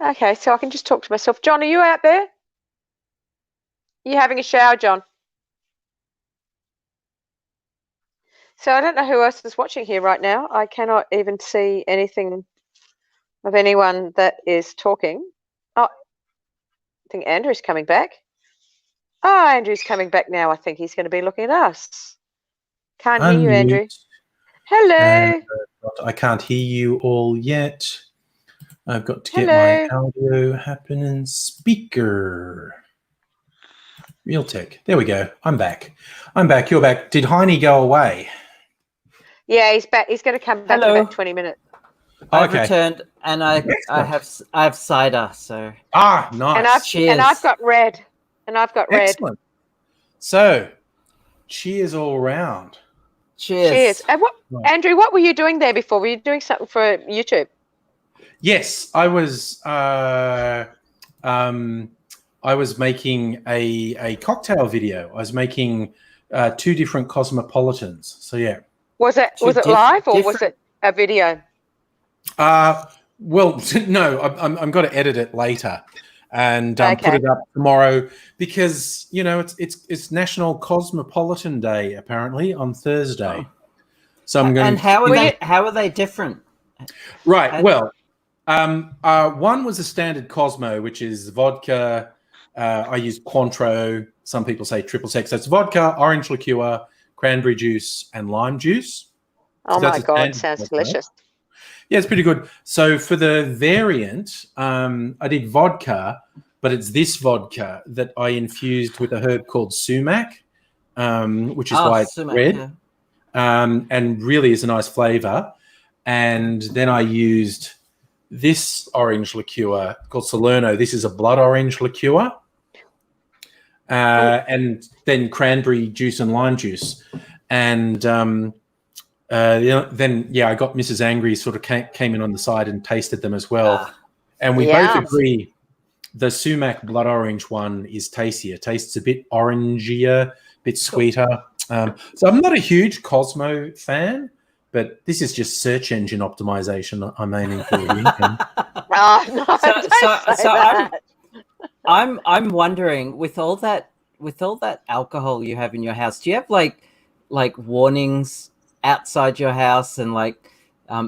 Okay, so I can just talk to myself. John, are you out there? You having a shower, John? So I don't know who else is watching here right now. I cannot even see anything of anyone that is talking. Oh, I think Andrew's coming back. Oh, Andrew's coming back now. I think he's going to be looking at us. Can't hear you, Andrew. Hello. I can't hear you all yet. I've got to get my audio happening. Speaker. Realtek. There we go. I'm back. You're back. Did Heine go away? Yeah, he's back. He's going to come back in about 20 minutes. I've returned, and I have cider. So nice. And I've got red. Excellent. So, cheers all round. Cheers. And Andrew, what were you doing there before? Were you doing something for YouTube? Yes, I was. I was making a cocktail video. I was making 2 different cosmopolitans. So yeah. Was it live or was it a video? Well, no. I'm going to edit it later and put it up tomorrow because it's National Cosmopolitan Day apparently on Thursday. So I'm going. And how are they different? Right. Well, one was a standard Cosmo, which is vodka. I use Cointreau. Some people say triple sec. So it's vodka, orange liqueur, cranberry juice, and lime juice. Oh my God, sounds delicious. Yeah, it's pretty good. So for the variant, I did vodka, but it's this vodka that I infused with a herb called sumac, which is why it's red, and really is a nice flavor. And then I used this orange liqueur called Salerno. This is a blood orange liqueur. And then cranberry juice and lime juice. And then I got Mrs. Angry sort of came in on the side and tasted them as well. And we both agree the sumac blood orange one is tastier. Tastes a bit orangier, a bit sweeter. So I'm not a huge Cosmo fan, but this is just search engine optimization I'm aiming for here. I'm wondering with all that alcohol you have in your house, do you have like warnings outside your house and like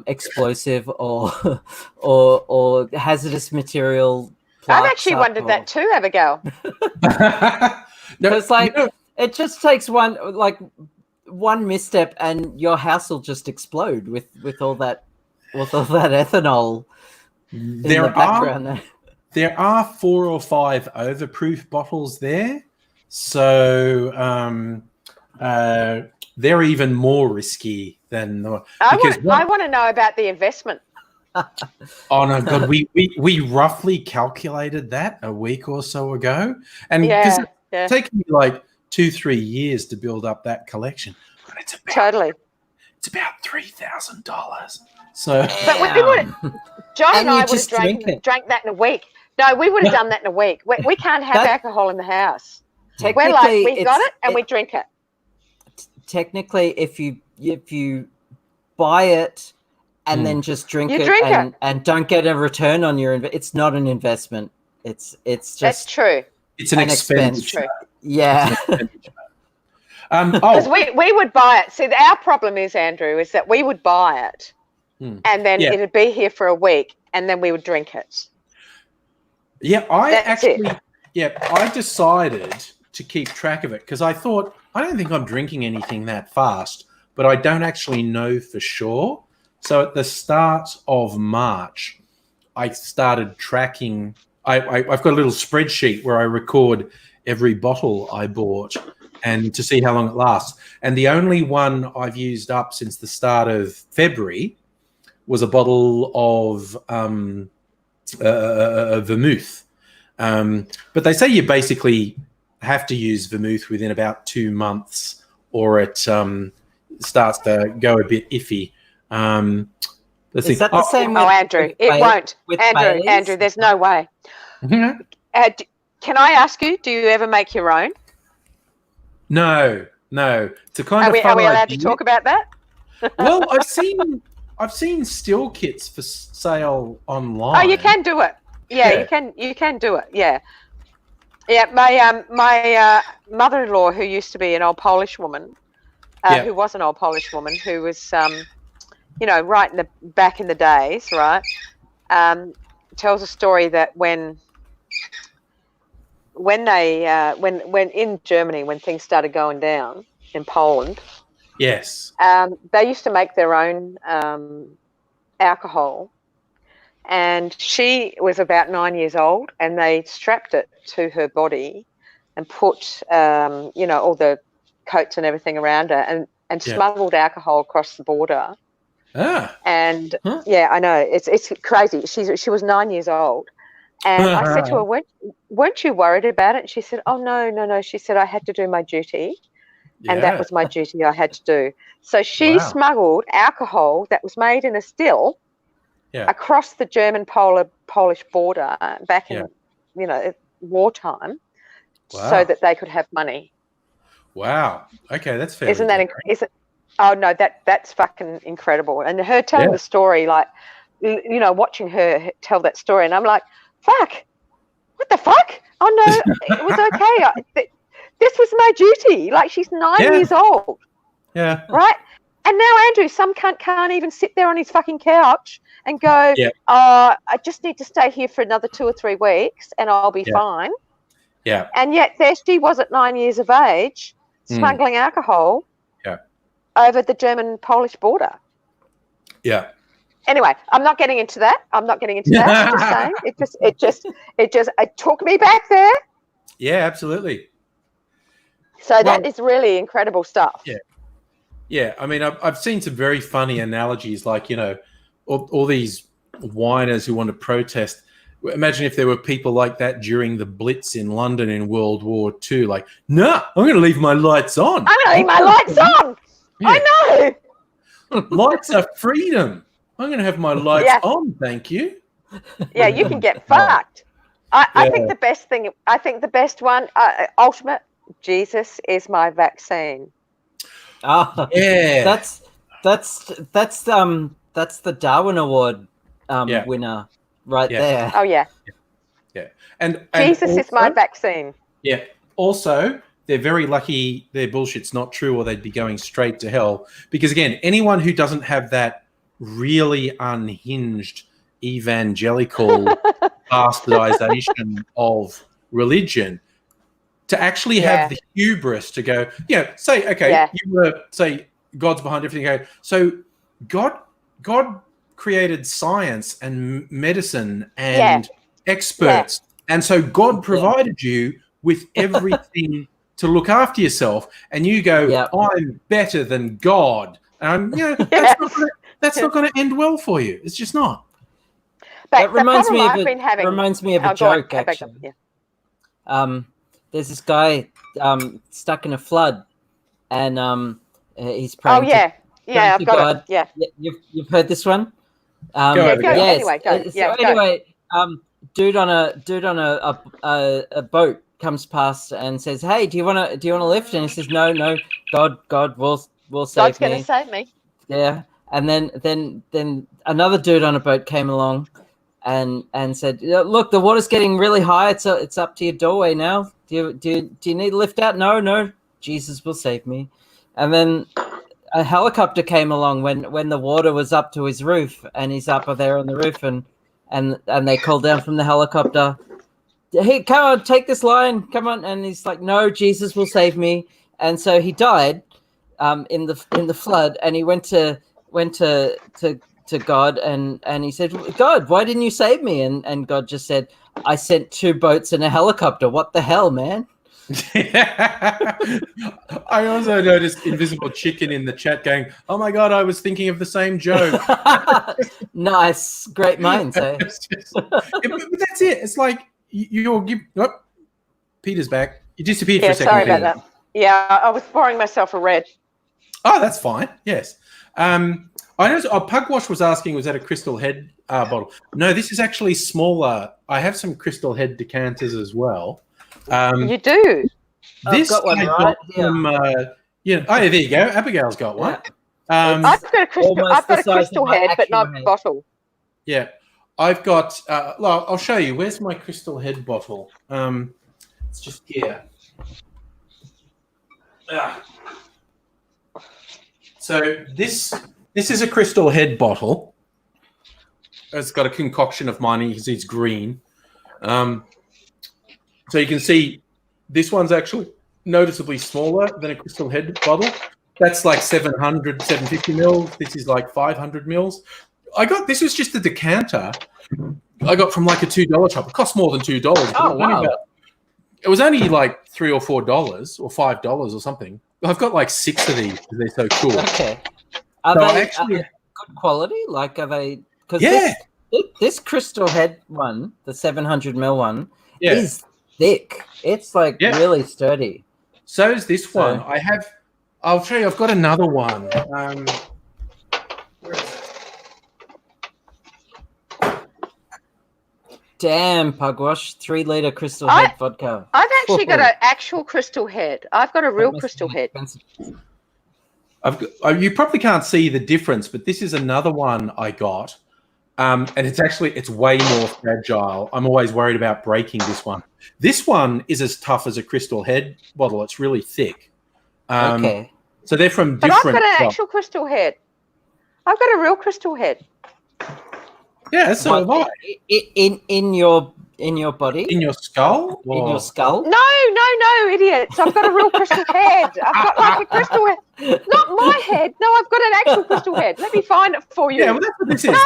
explosive or hazardous material? I've actually wondered that too, Abigail. Because it just takes one misstep and your house will just explode with all that ethanol in the background there. There are 4 or 5 overproof bottles there, so they're even more risky than the. I want to know about the investment. Oh no, God! We roughly calculated that a week or so ago, and it's taken me like 2-3 years to build up that collection. But it's about $3,000. So, but we would. John and I would have drank that in a week. No, we would have done that in a week. We can't have alcohol in the house. We're like, we got it and we drink it. Technically, if you buy it and then just drink it and don't get a return on your it's not an investment. It's just that's true. It's an expenditure. Yeah. Because we would buy it. See, our problem is, Andrew, is that we would buy it and then it'd be here for a week and then we would drink it. Yeah, I decided to keep track of it because I thought, I don't think I'm drinking anything that fast, but I don't actually know for sure. So at the start of March, I started tracking. I've got a little spreadsheet where I record every bottle I bought and to see how long it lasts. And the only one I've used up since the start of February was a bottle of vermouth. But they say you basically have to use vermouth within about 2 months or it starts to go a bit iffy. Is that the same? Andrew, it won't. Andrew, there's no way. Can I ask you, do you ever make your own? No. To kind are we allowed to talk about that? Well, I've seen still kits for sale online. Oh, you can do it. you can do it. Yeah. My mother-in-law, who used to be an old Polish woman, who was an old Polish woman, who was right in the back in the days, right, tells a story that when in Germany, when things started going down in Poland, yes, they used to make their own alcohol, and she was about 9 years old, and they strapped it to her body and put all the coats and everything around her, and smuggled alcohol across the border. And I know it's crazy. She was 9 years old, and I said to her, weren't you worried about it? And she said, oh no. She said, I had to do my duty, and that was my duty I had to do. So she smuggled alcohol that was made in a still across the German-Polish border back in wartime, so that they could have money. Wow. Okay, that's fair. Isn't that Oh no, that's fucking incredible. And her telling the story, like, watching her tell that story, and I'm like, fuck, what the fuck? Oh no, it was okay. This was my duty. Like, she's 9 years old. Yeah. Right? And now Andrew, some cunt can't even sit there on his fucking couch and go, I just need to stay here for another 2 or 3 weeks and I'll be fine. Yeah. And yet there she was at 9 years of age, smuggling alcohol over the German-Polish border. Yeah. Anyway, I'm not getting into that. I'm just saying. It took me back there. Yeah, absolutely. So that is really incredible stuff. Yeah. Yeah. I mean, I've seen some very funny analogies, like, all these whiners who want to protest. Imagine if there were people like that during the Blitz in London in World War II. Like, no, I'm going to leave my lights on. I'm going to leave my lights on. Yeah. I know. Lights are freedom. I'm going to have my lights on, thank you. Yeah, you can get fucked. I think the best one, ultimate, Jesus is my vaccine. Oh, yeah. That's the Darwin Award winner right there. Oh yeah. Yeah. And Jesus also, is my vaccine. Yeah. Also, they're very lucky their bullshit's not true, or they'd be going straight to hell. Because again, anyone who doesn't have that really unhinged evangelical bastardization of religion, to actually have the hubris to go, say, okay, you were, say, God's behind everything. Okay, so God created science and medicine and experts, and so God provided you with everything to look after yourself, and you go, I'm better than God. That's not going to end well for you. It's just not. But that reminds me of a joke, actually. There's this guy stuck in a flood, and he's praying. Oh yeah, I've got God. It. Yeah, you've heard this one. Anyway, dude on a boat comes past and says, "Hey, do you want a lift?" And he says, "No, God will save me. God's going to save me." Yeah, and then another dude on a boat came along and said, "Look, the water's getting really high. It's up to your doorway now. Do you need a lift out?" No, Jesus will save me. And then a helicopter came along when the water was up to his roof, and he's up there on the roof, and they called down from the helicopter, "Hey, come on, take this line, come on!" And he's like, "No, Jesus will save me." And so he died in the flood, and he went to God and he said, "God, why didn't you save me?" And God just said, "I sent 2 boats and a helicopter. What the hell, man?" I also noticed Invisible Chicken in the chat going, "Oh my God, I was thinking of the same joke." Nice, great minds. Eh? But that's it. It's like you'll give. Oh, Peter's back. You disappeared for a second. Sorry about that. Yeah, I was pouring myself a red. Oh, that's fine. Yes. I noticed Pugwash was asking, was that a Crystal Head bottle? No, this is actually smaller. I have some Crystal Head decanters as well. You do? This I've got one right here. Oh, yeah, there you go. Abigail's got one. I've got a Crystal Head, but not a bottle. Yeah. I've got. Well, I'll show you. Where's my Crystal Head bottle? It's just here. So this is a Crystal Head bottle. It's got a concoction of mine. It's green. So you can see this one's actually noticeably smaller than a Crystal Head bottle. That's like 750 mils. This is like 500 mils. This was just a decanter I got from like a $2 shop. It cost more than $2. Oh, wow. It was only like $3 or $4 or $5 or something. I've got like 6 of these because they're so cool. Okay. Are they good quality? Like, are they? Because this Crystal Head one, the 700 ml one, is thick. It's like really sturdy. So is this one. I'll show you. I've got another one. Where is it? Damn, Pugwash, 3 liter Crystal Head vodka. I've actually got an actual Crystal Head. I've got a real Crystal Head. You probably can't see the difference, but this is another one I got. And it's way more fragile. I'm always worried about breaking this one. This one is as tough as a Crystal Head bottle. It's really thick. Okay. So they're from different. But I've got an actual Crystal Head. I've got a real Crystal Head. Yeah, so have I. In your body? In your skull? In your skull? No, idiots. I've got a real Crystal Head. I've got like a Crystal Head. Not my head. No, I've got an actual Crystal Head. Let me find it for you. Yeah, well, that's what this is.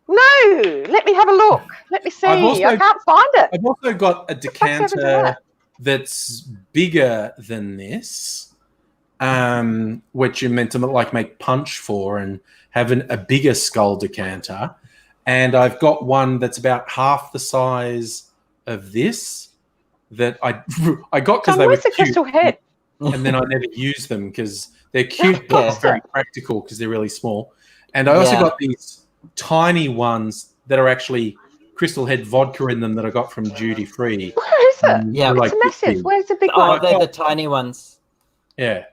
No. Let me have a look. Let me see. I can't find it. I've also got a decanter that's bigger than this, which you're meant to like make punch for and have a bigger skull decanter. And I've got one that's about half the size of this that I got because they were cute. Crystal Head? And then I never used them because they're cute but very practical because they're really small. And I also got these tiny ones that are actually Crystal Head vodka in them that I got from Duty Free. Where is it? Yeah, it's massive. Where's the big one? Oh, they're the tiny ones. Yeah.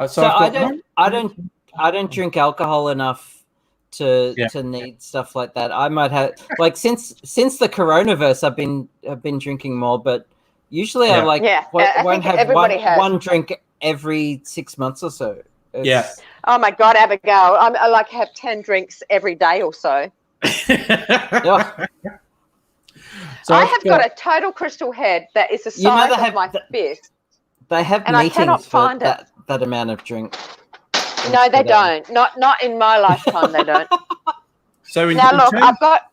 So I don't drink alcohol enough to need stuff like that. I might have since the coronavirus, I've been drinking more, but usually I won't have one drink every 6 months or so. Oh my God, Abigail! I like have 10 drinks every day or so. So I have got a total Crystal Head that is the size of my fist. They have and I cannot find that amount of drink. No, they don't. Not in my lifetime. They don't. So I've got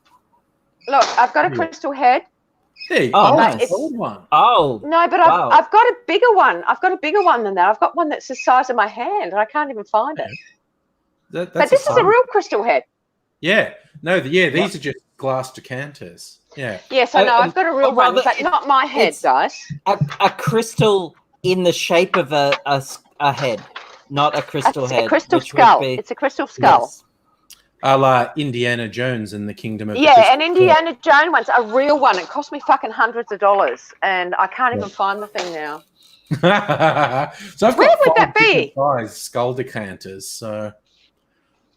a Crystal Head. Hey, nice. One. Oh no, but I've got a bigger one. I've got a bigger one than that. I've got one that's the size of my hand, and I can't even find it. But this is a real Crystal Head. Yeah. No. These are just glass decanters. Yeah. Yes, I know. I've got a real one, but not my head, guys. A crystal in the shape of a head, not a crystal head. A crystal skull. It's a crystal skull. Yes. A la Indiana Jones in the Kingdom of an Indiana Jones one's a real one. It cost me fucking hundreds of dollars, and I can't even find the thing now. So I've got Where would that be? Size skull decanters. So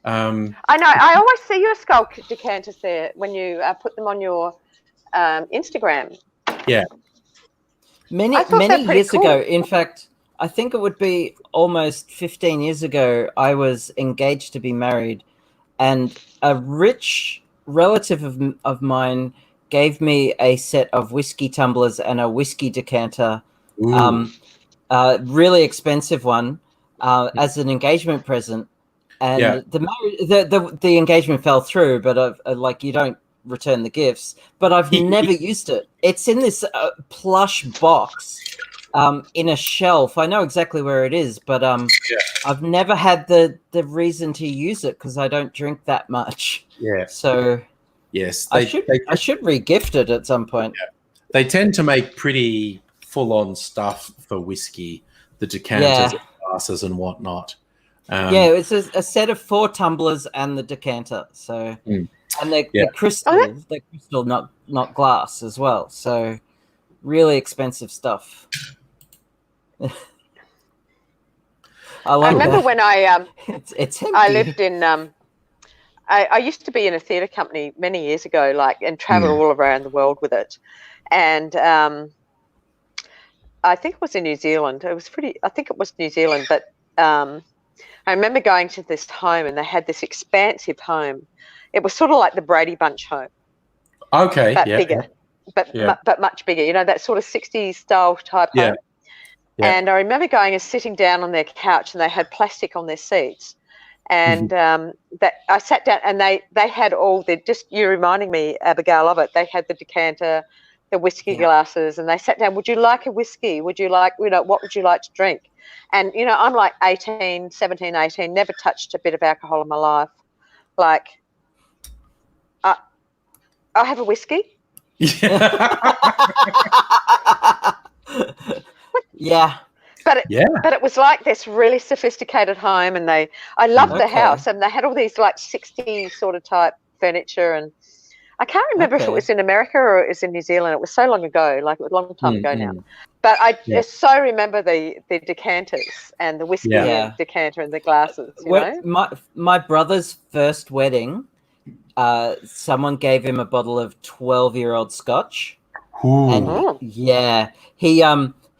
I know. I always see your skull decanters there when you put them on your Instagram. Yeah. Many years ago, in fact, I think it would be almost 15 years ago, I was engaged to be married, and a rich relative of mine gave me a set of whiskey tumblers and a whiskey decanter, really expensive one, as an engagement present. And the engagement fell through, but you don't return the gifts. But I've never used it. It's in this plush box in a shelf. I know exactly where it is, but I've never had the reason to use it because I don't drink that much. Yeah. So yes, I should re-gift it at some point. Yeah. They tend to make pretty full-on stuff for whiskey, the decanters, and glasses, and whatnot. It's a set of 4 tumblers and the decanter. So and they're crystal, not glass as well. So really expensive stuff. I remember when I it's I lived in I used to be in a theatre company many years ago, and travel all around the world with it. And I think it was in New Zealand. I think it was New Zealand, but I remember going to this home, and they had this expansive home. It was sort of like the Brady Bunch home. Okay. But bigger. But much bigger. You know, that sort of 60s style type home. Yeah. And I remember going and sitting down on their couch, and they had plastic on their seats. And that I sat down, and they had all the, just you reminding me, Abigail, of it. They had the decanter, the whiskey glasses, and they sat down. Would you like a whiskey? Would you like, what would you like to drink? And, I'm like 17, 18, never touched a bit of alcohol in my life. I have a whiskey. Yeah. But it was like this really sophisticated home, and I loved the house, and they had all these 60s sort of type furniture, and I can't remember if it was in America or it was in New Zealand. It was so long ago, it was a long time ago now. But I just so remember the decanters and the whiskey decanter and the glasses. My brother's first wedding, someone gave him a bottle of 12-year-old scotch. Ooh. And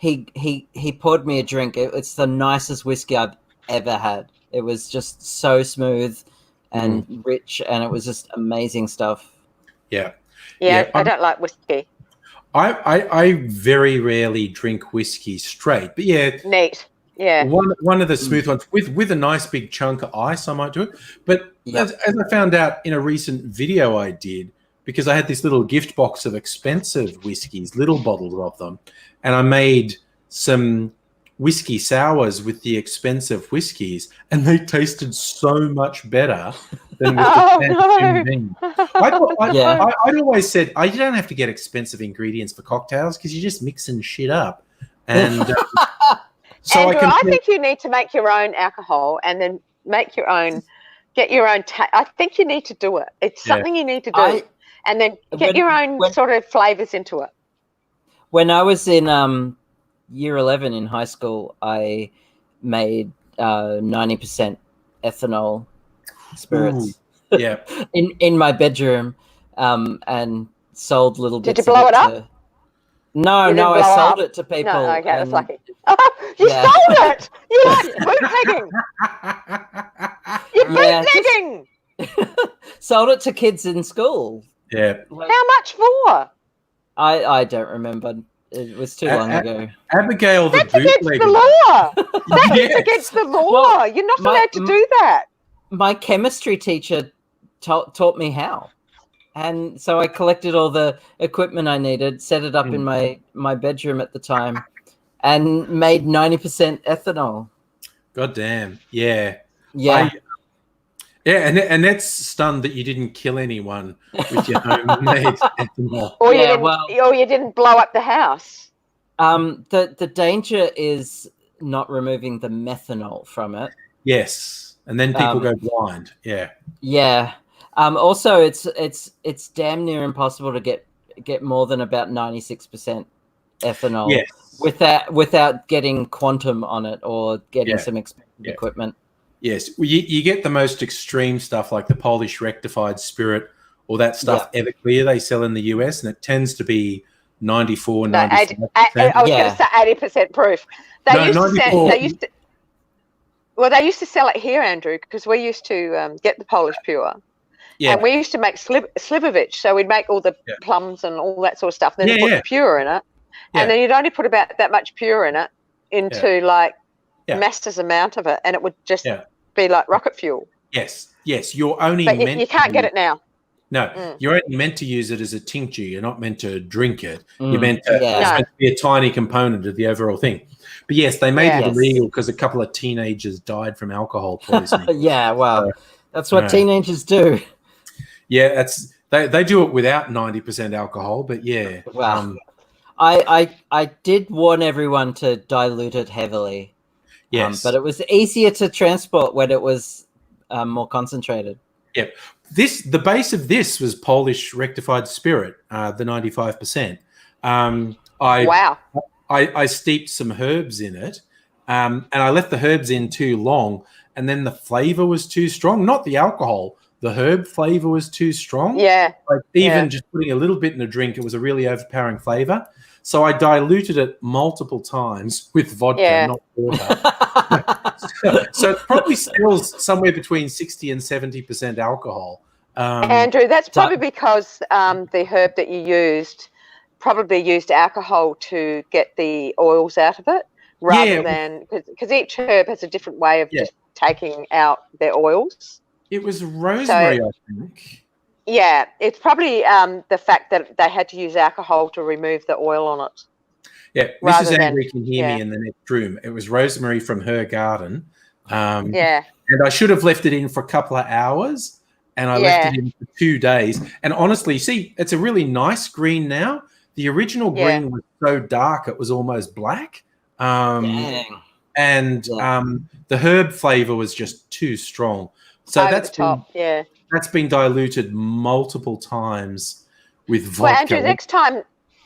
he poured me a drink. It's the nicest whiskey I've ever had. It was just so smooth and rich, and it was just amazing stuff. Yeah, I don't like whiskey. I very rarely drink whiskey straight, but neat. Yeah, one of the smooth ones with a nice big chunk of ice, I might do it. But as I found out in a recent video I did, because I had this little gift box of expensive whiskeys, little bottles of them, and I made some whiskey sours with the expensive whiskeys, and they tasted so much better than with the thing. I'd always said, you don't have to get expensive ingredients for cocktails because you're just mixing shit up. And so Andrew, I think you need to make your own alcohol and then make your own, get your own. I think you need to do it. It's something you need to do, and then get your own sort of flavors into it. When I was in year 11 in high school, I made 90% ethanol spirits. In my bedroom, and sold little bits. Did you blow it up? No, I sold it to people. No, okay, that's lucky. Oh, you sold it! You like bootlegging! You're bootlegging! Sold it to kids in school. Yeah. How much for? I don't remember. It was too long ago. Abigail, that's against the law. That is against the law. Well, you're not allowed to do that. My chemistry teacher taught me how. And so I collected all the equipment I needed, set it up in my bedroom at the time, and made 90% ethanol. God damn. Yeah. Yeah. And that's stunned that you didn't kill anyone with your homemade ethanol. Or you didn't blow up the house. The danger is not removing the methanol from it. Yes. And then people go blind. Yeah. Yeah. Also, it's damn near impossible to get more than about 96% ethanol without getting quantum on it or getting some expensive equipment. Yes, well, you get the most extreme stuff like the Polish rectified spirit or that stuff Everclear they sell in the US, and it tends to be 94, 95%. I was going to say 80% proof. They used to sell it here, Andrew, because we used to get the Polish pure. Yeah. And we used to make Slivovich, so we'd make all the plums and all that sort of stuff. And then put the pure in it, and then you'd only put about that much pure in it into master's amount of it, and it would just be like rocket fuel. Yes. You're only but you can't get it now. No, you're only meant to use it as a tincture. You're not meant to drink it. You're meant to, it's meant to be a tiny component of the overall thing. But yes, they made it illegal because a couple of teenagers died from alcohol poisoning. That's what teenagers do. Yeah, they do it without 90% alcohol, but I did warn everyone to dilute it heavily. Yes, but it was easier to transport when it was more concentrated. Yep. The base of this was Polish rectified spirit, the 95%. I steeped some herbs in it, and I left the herbs in too long, and then the flavor was too strong. Not the alcohol, the herb flavor was too strong. Yeah. Like even just putting a little bit in a drink, it was a really overpowering flavor. So I diluted it multiple times with vodka, not water. so it probably still somewhere between 60 and 70% alcohol. Andrew, that's probably because the herb that you used probably used alcohol to get the oils out of it, rather than because each herb has a different way of just taking out their oils. It was rosemary, I think. Yeah, it's probably the fact that they had to use alcohol to remove the oil on it. Yeah, Mrs. Andrew can hear me in the next room. It was rosemary from her garden. And I should have left it in for a couple of hours, and I left it in for 2 days. And honestly, see, it's a really nice green now. The original green was so dark it was almost black. And the herb flavor was just too strong. So that's been diluted multiple times with vodka. Well, Andrew,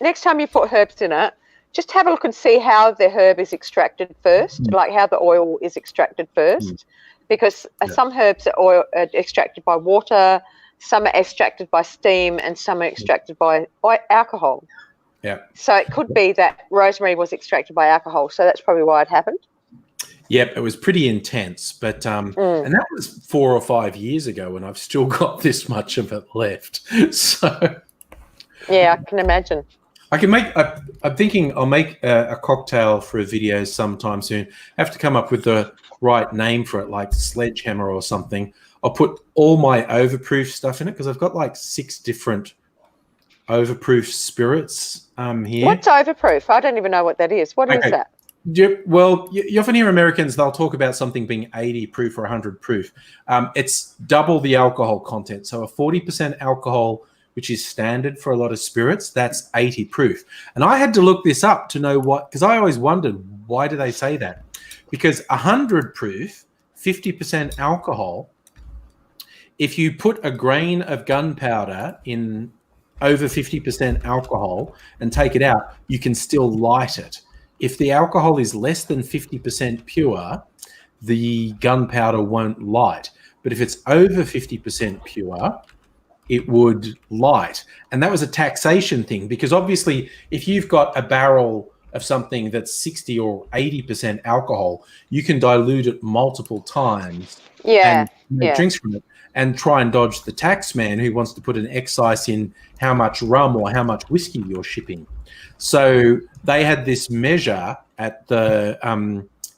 next time you put herbs in it, just have a look and see how the herb is extracted first, like how the oil is extracted first, because some herbs are extracted by water, some are extracted by steam, and some are extracted by alcohol. Yeah. So it could be that rosemary was extracted by alcohol, so that's probably why it happened. Yep, it was pretty intense, but and that was 4 or 5 years ago, and I've still got this much of it left. So yeah, I can imagine. I can make. I'm thinking I'll make a cocktail for a video sometime soon. I have to come up with the right name for it, like sledgehammer or something. I'll put all my overproof stuff in it because I've got like 6 different overproof spirits here. What's overproof? I don't even know what that is. What is that? Well, you often hear Americans, they'll talk about something being 80 proof or 100 proof. It's double the alcohol content. So a 40% alcohol, which is standard for a lot of spirits, that's 80 proof. And I had to look this up to know what, because I always wondered, why do they say that? Because 100 proof, 50% alcohol, if you put a grain of gunpowder in over 50% alcohol and take it out, you can still light it. If the alcohol is less than 50% pure, the gunpowder won't light. But if it's over 50% pure, it would light. And that was a taxation thing, because obviously if you've got a barrel of something that's 60 or 80% alcohol, you can dilute it multiple times and make drinks from it, and try and dodge the tax man who wants to put an excise in how much rum or how much whiskey you're shipping. So they had this measure at the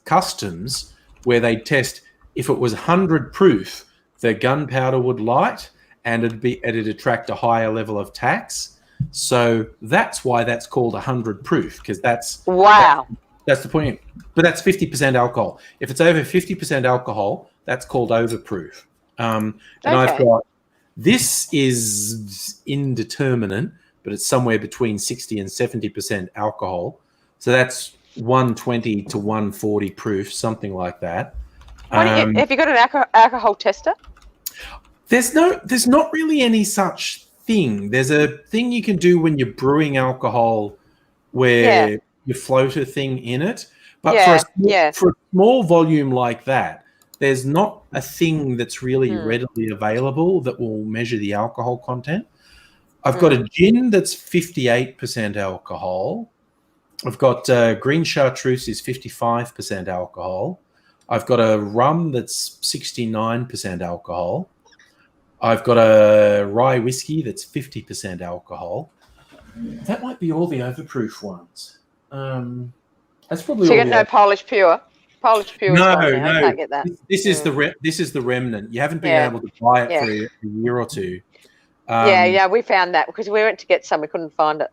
customs where they test if it was 100 proof, the gunpowder would light and it'd attract a higher level of tax. So that's why that's called 100 proof, because that's the point. But that's 50% alcohol. If it's over 50% alcohol, that's called overproof. And I've got, this is indeterminate, but it's somewhere between 60 and 70% alcohol. So that's 120 to 140 proof, something like that. Have you got an alcohol tester? There's not really any such thing. There's a thing you can do when you're brewing alcohol where you float a thing in it. But for a small volume like that, there's not a thing that's really readily available that will measure the alcohol content. I've got a gin that's 58% alcohol. I've got green chartreuse is 55% alcohol. I've got a rum that's 69% alcohol. I've got a rye whiskey that's 50% alcohol. That might be all the overproof ones. That's probably. So you got no Polish Pure. Polish Pure. No. I can't get that. This is the remnant. You haven't been able to buy it for a year or two. We found that because we went to get some, we couldn't find it.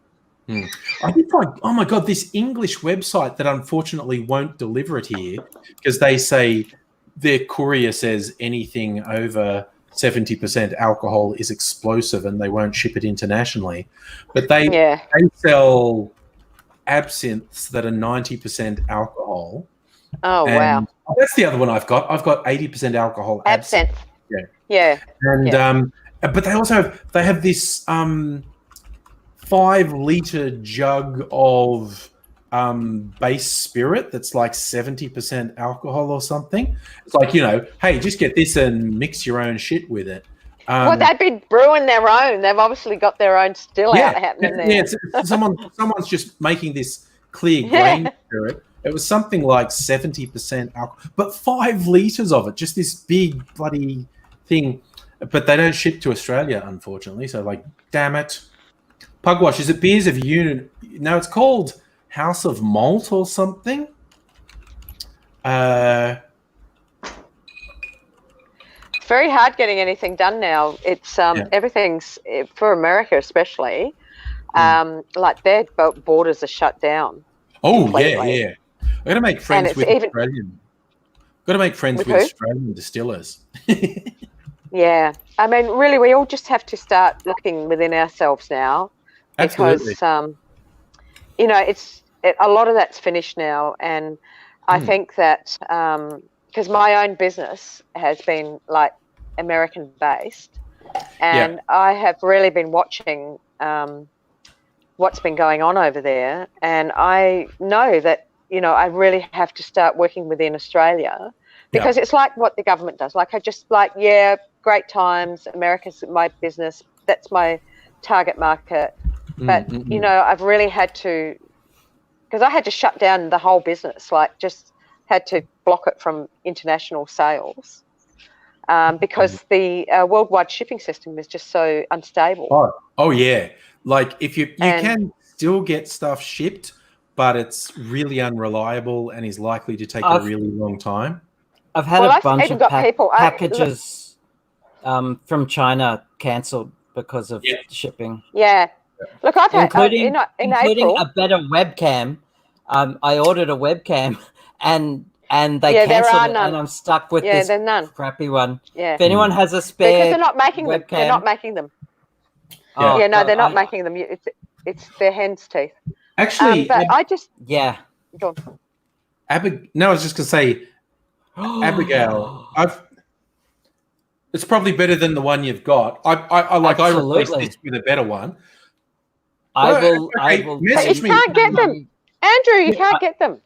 I did find, oh my God, this English website that unfortunately won't deliver it here because they say their courier says anything over 70% alcohol is explosive and they won't ship it internationally. But they sell absinthes that are 90% alcohol. Oh, wow. That's the other one I've got. I've got 80% alcohol absinthe. Yeah. And but they also have this 5-liter jug of base spirit that's like 70% alcohol or something. It's like, hey, just get this and mix your own shit with it. Well, they've been brewing their own. They've obviously got their own still out happening there. Yeah, someone's just making this clear grain spirit. It was something like 70% alcohol, but 5 liters of it, just this big bloody thing. But they don't ship to Australia, unfortunately. So, like, damn it. Pugwash, is it Beers of Union? No, it's called House of Malt or something. It's very hard getting anything done now. It's everything's, for America especially, like their borders are shut down. Oh, completely. yeah. I've got to make friends with Australian. Got to make friends with Australian distillers. Yeah. I mean, really, we all just have to start looking within ourselves now. Absolutely. Because, you know, a lot of that's finished now. And I think that because my own business has been like American-based, and I have really been watching what's been going on over there. And I know that, you know, I really have to start working within Australia because it's like what the government does. Like, I just like, great times. America's my business. That's my target market. But, you know, I've really had to, because I had to shut down the whole business, like just had to block it from international sales because the worldwide shipping system is just so unstable. Oh yeah. Like if you can still get stuff shipped, but it's really unreliable and is likely to take a really long time. I've had a bunch of packages from China cancelled because of shipping. Yeah. Look, I've had including April, a better webcam. I ordered a webcam and they cancelled it, and I'm stuck with this crappy one. Yeah. If anyone has a spare, because they're not making webcam, them. They're not making them. Oh, yeah, no, they're not making them. It's their hen's teeth. Actually, but I just Go on. No, I was just gonna say, Abigail, it's probably better than the one you've got. I replaced this with a better one. I will. Message me. You can't get them, Andrew. You can't get them.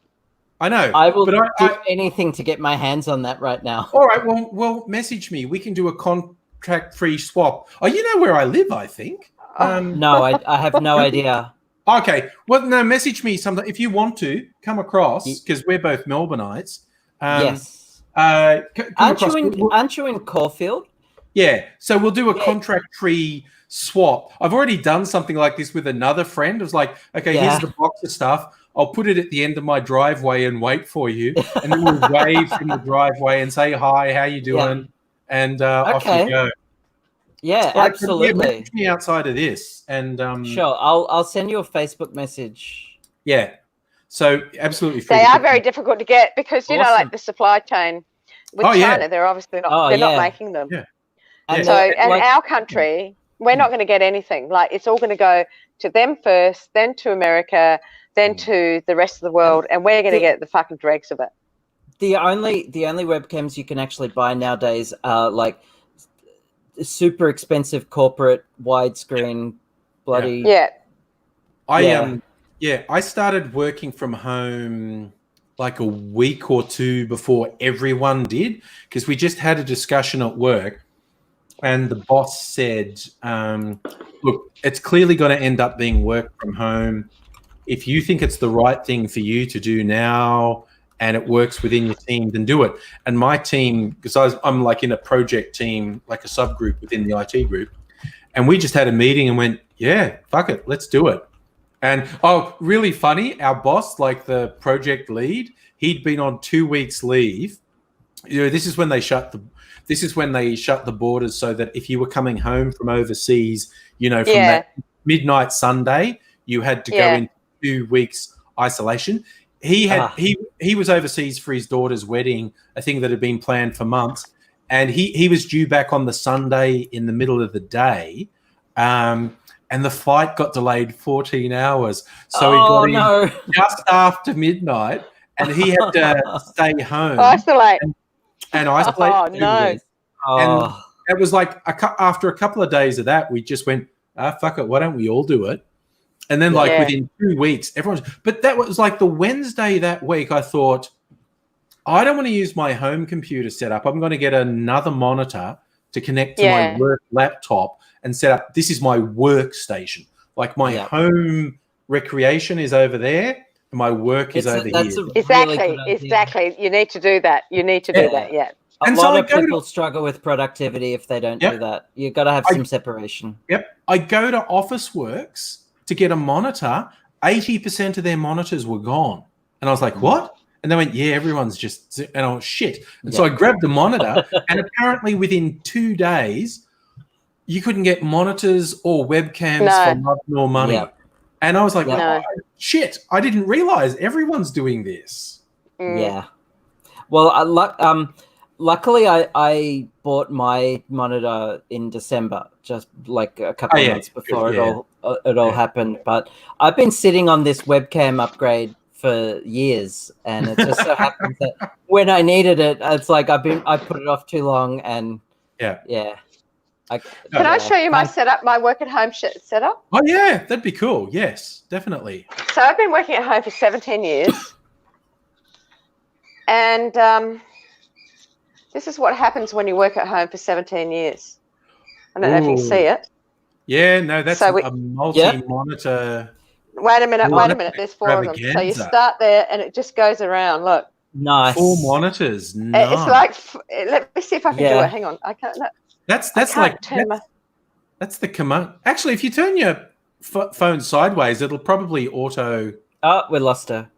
I know. I will do anything to get my hands on that right now. All right. Well, message me. We can do a contract-free swap. Oh, you know where I live, I think. No, I have no idea. Okay. Well, no, message me sometime if you want to come across because we're both Melbourneites. Yes. Aren't you in Caulfield? Yeah. So we'll do a contract-free swap. I've already done something like this with another friend. It was like, okay, here's the box of stuff. I'll put it at the end of my driveway and wait for you. And then we'll wave from the driveway and say, hi, how you doing? And off you go. Yeah, absolutely. Message me outside of this. And sure, I'll send you a Facebook message. Yeah. So absolutely free. They are very difficult to get because, you know, like the supply chain with China, they're obviously not, they're not making them. Yeah. And so, our country, we're not going to get anything. Like, it's all going to go to them first, then to America, then to the rest of the world, and we're going to get the fucking dregs of it. The only webcams you can actually buy nowadays are like super expensive corporate widescreen bloody. Yeah. I started working from home like a week or two before everyone did because we just had a discussion at work. And the boss said, look, it's clearly going to end up being work from home. If you think it's the right thing for you to do now and it works within your team, then do it. And my team, because I'm like in a project team, like a subgroup within the IT group, and we just had a meeting and went, yeah, fuck it, let's do it. And, really funny, our boss, like the project lead, he'd been on 2 weeks leave. You know, this is when they shut the borders so that if you were coming home from overseas, you know, from that midnight Sunday, you had to go in 2 weeks isolation. He was overseas for his daughter's wedding, a thing that had been planned for months, and he was due back on the Sunday in the middle of the day, and the flight got delayed 14 hours. So he got in just after midnight, and he had to stay home. Isolate. And isolate. Oh, no. And it was like after a couple of days of that, we just went, fuck it, why don't we all do it? And then within 2 weeks, but that was like the Wednesday that week, I thought, I don't want to use my home computer setup. I'm going to get another monitor to connect to my work laptop and set up. This is my workstation. Like my home recreation is over there, and my work is over here. Exactly. You need to do that. You need to do that. Yeah. A lot of people struggle with productivity if they don't do that. You've got to have some separation. Yep. I go to Officeworks to get a monitor. 80% of their monitors were gone. And I was like, what? And they went, yeah, everyone's just, and I was shit. And so I grabbed the monitor, and apparently within 2 days, you couldn't get monitors or webcams for love nor money. Yep. And I was like, oh, shit, I didn't realize everyone's doing this. Yeah. Well, luckily, I bought my monitor in December, just like a couple of months before it all happened. But I've been sitting on this webcam upgrade for years, and it just so happens that when I needed it, it's like I put it off too long, and Can I show you my setup, my work at home setup? Oh yeah, that'd be cool. Yes, definitely. So I've been working at home for 17 years, and this is what happens when you work at home for 17 years. I don't know if you can see it. Yeah, no, that's a multi-monitor. Wait a minute. There's 4 of them. So you start there, and it just goes around. Look. Nice. 4 monitors. Nice. It's like, let me see if I can do it. Hang on. I can't. No. That's the command. Actually, if you turn your phone sideways, it'll probably auto. Oh, we lost her.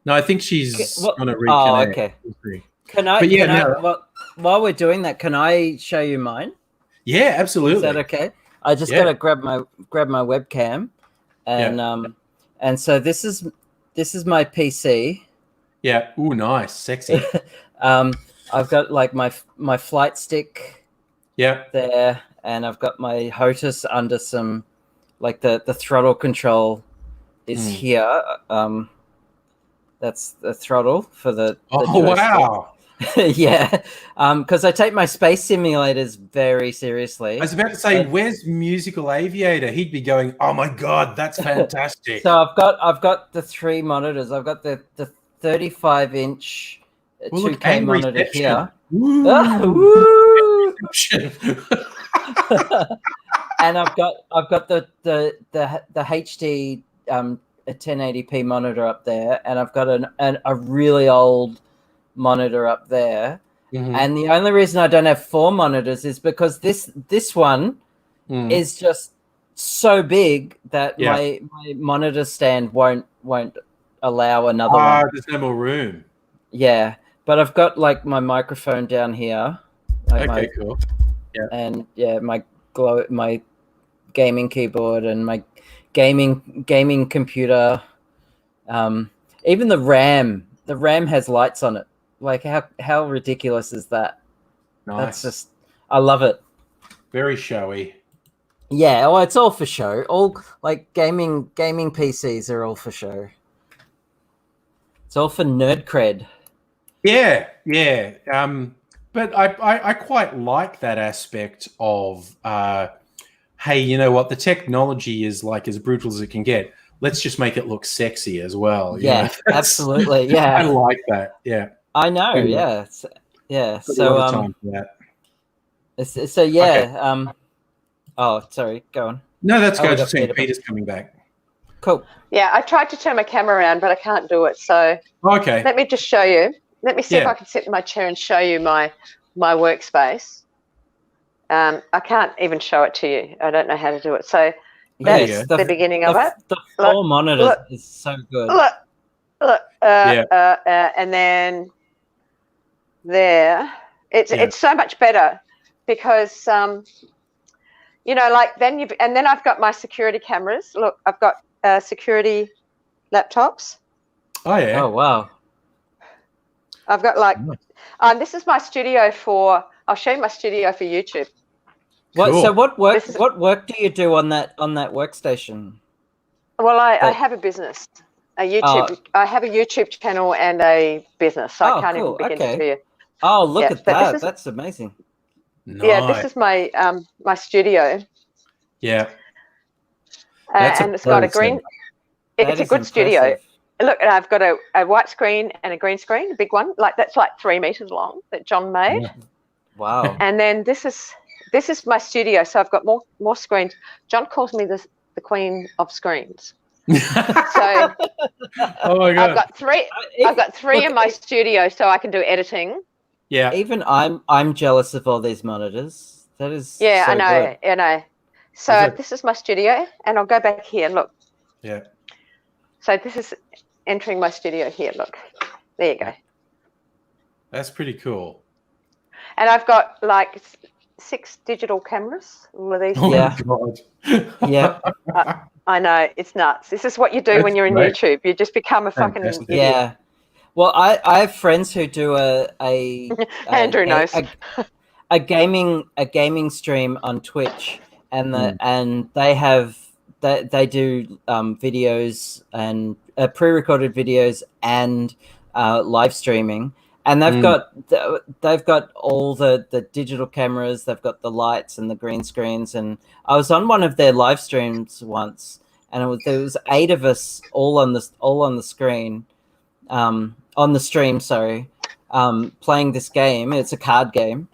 No, I think she's going to reconnect. Oh, okay. While we're doing that, can I show you mine? Yeah, absolutely. Is that okay? I just got to grab my webcam, and so this is my PC. Yeah. Ooh, nice, sexy. I've got like my flight stick. Yeah. There, and I've got my HOTAS under some, like the throttle control is here. That's the throttle for the wow. Yeah, because I take my space simulators very seriously. I was about to say, where's Musical Aviator? He'd be going, "Oh my god, that's fantastic!" So I've got the 3 monitors. I've got the 35-inch 2K monitor here. Woo. And I've got the HD 1080p monitor up there, and I've got a really old monitor up there. And the only reason I don't have 4 monitors is because this one is just so big that my monitor stand won't allow another one. There's no more room. Yeah, but I've got like my microphone down here. Like cool. Yeah, and my gaming keyboard and my gaming computer. Even the RAM has lights on it. Like how ridiculous is that? Nice. That's just, I love it. Very showy. Yeah, well, it's all for show. All like gaming PCs are all for show. It's all for nerd cred. Yeah. But I quite like that aspect of, hey, you know what? The technology is like as brutal as it can get. Let's just make it look sexy as well. Yeah, absolutely. Yeah, I like that. Yeah, I know. Yeah. So time for that. So yeah. Okay. Oh, sorry. Go on. No, that's good. Just saying Peter's coming back. Cool. Yeah, I tried to turn my camera around, but I can't do it. So okay. Let me just show you. Let me see if I can sit in my chair and show you my workspace. I can't even show it to you. I don't know how to do it. So that's the beginning of it. The 4 monitors is so good. Look, and then there. It's so much better because like then I've got my security cameras. Look, I've got security laptops. Oh yeah. Oh wow. I've got this is my studio I'll show you my studio for YouTube. Cool. So what work do you do on that workstation? Well, I have a business, a YouTube. I have a YouTube channel and a business. So I can't even begin to tell you. Oh, look at that! That's amazing. Nice. Yeah, this is my my studio. Yeah. And it's got a green. It's a good studio. Look, and I've got a white screen and a green screen, a big one. That's like 3 meters long that John made. Yeah. Wow. And then this is this is my studio, so I've got more screens. John calls me the queen of screens. So oh my God. I've got three in my studio, so I can do editing. Yeah. Even I'm jealous of all these monitors. That is so I know, good. I know. So this is my studio, and I'll go back here. Look. Yeah. So this is entering my studio here. Look, there you go. That's pretty cool. And I've got like 6 digital cameras. With these. Oh Yeah. my God. Yeah. I know, it's nuts. This is what you do when you're in YouTube. You just become a fucking idiot. Yeah. Well, I have friends who do a Andrew knows. A gaming stream on Twitch, and they do videos and pre-recorded videos and live streaming, and they've got all the digital cameras, they've got the lights and the green screens. And I was on one of their live streams once, and there was 8 of us all on the screen, on the stream, playing this game. It's a card game,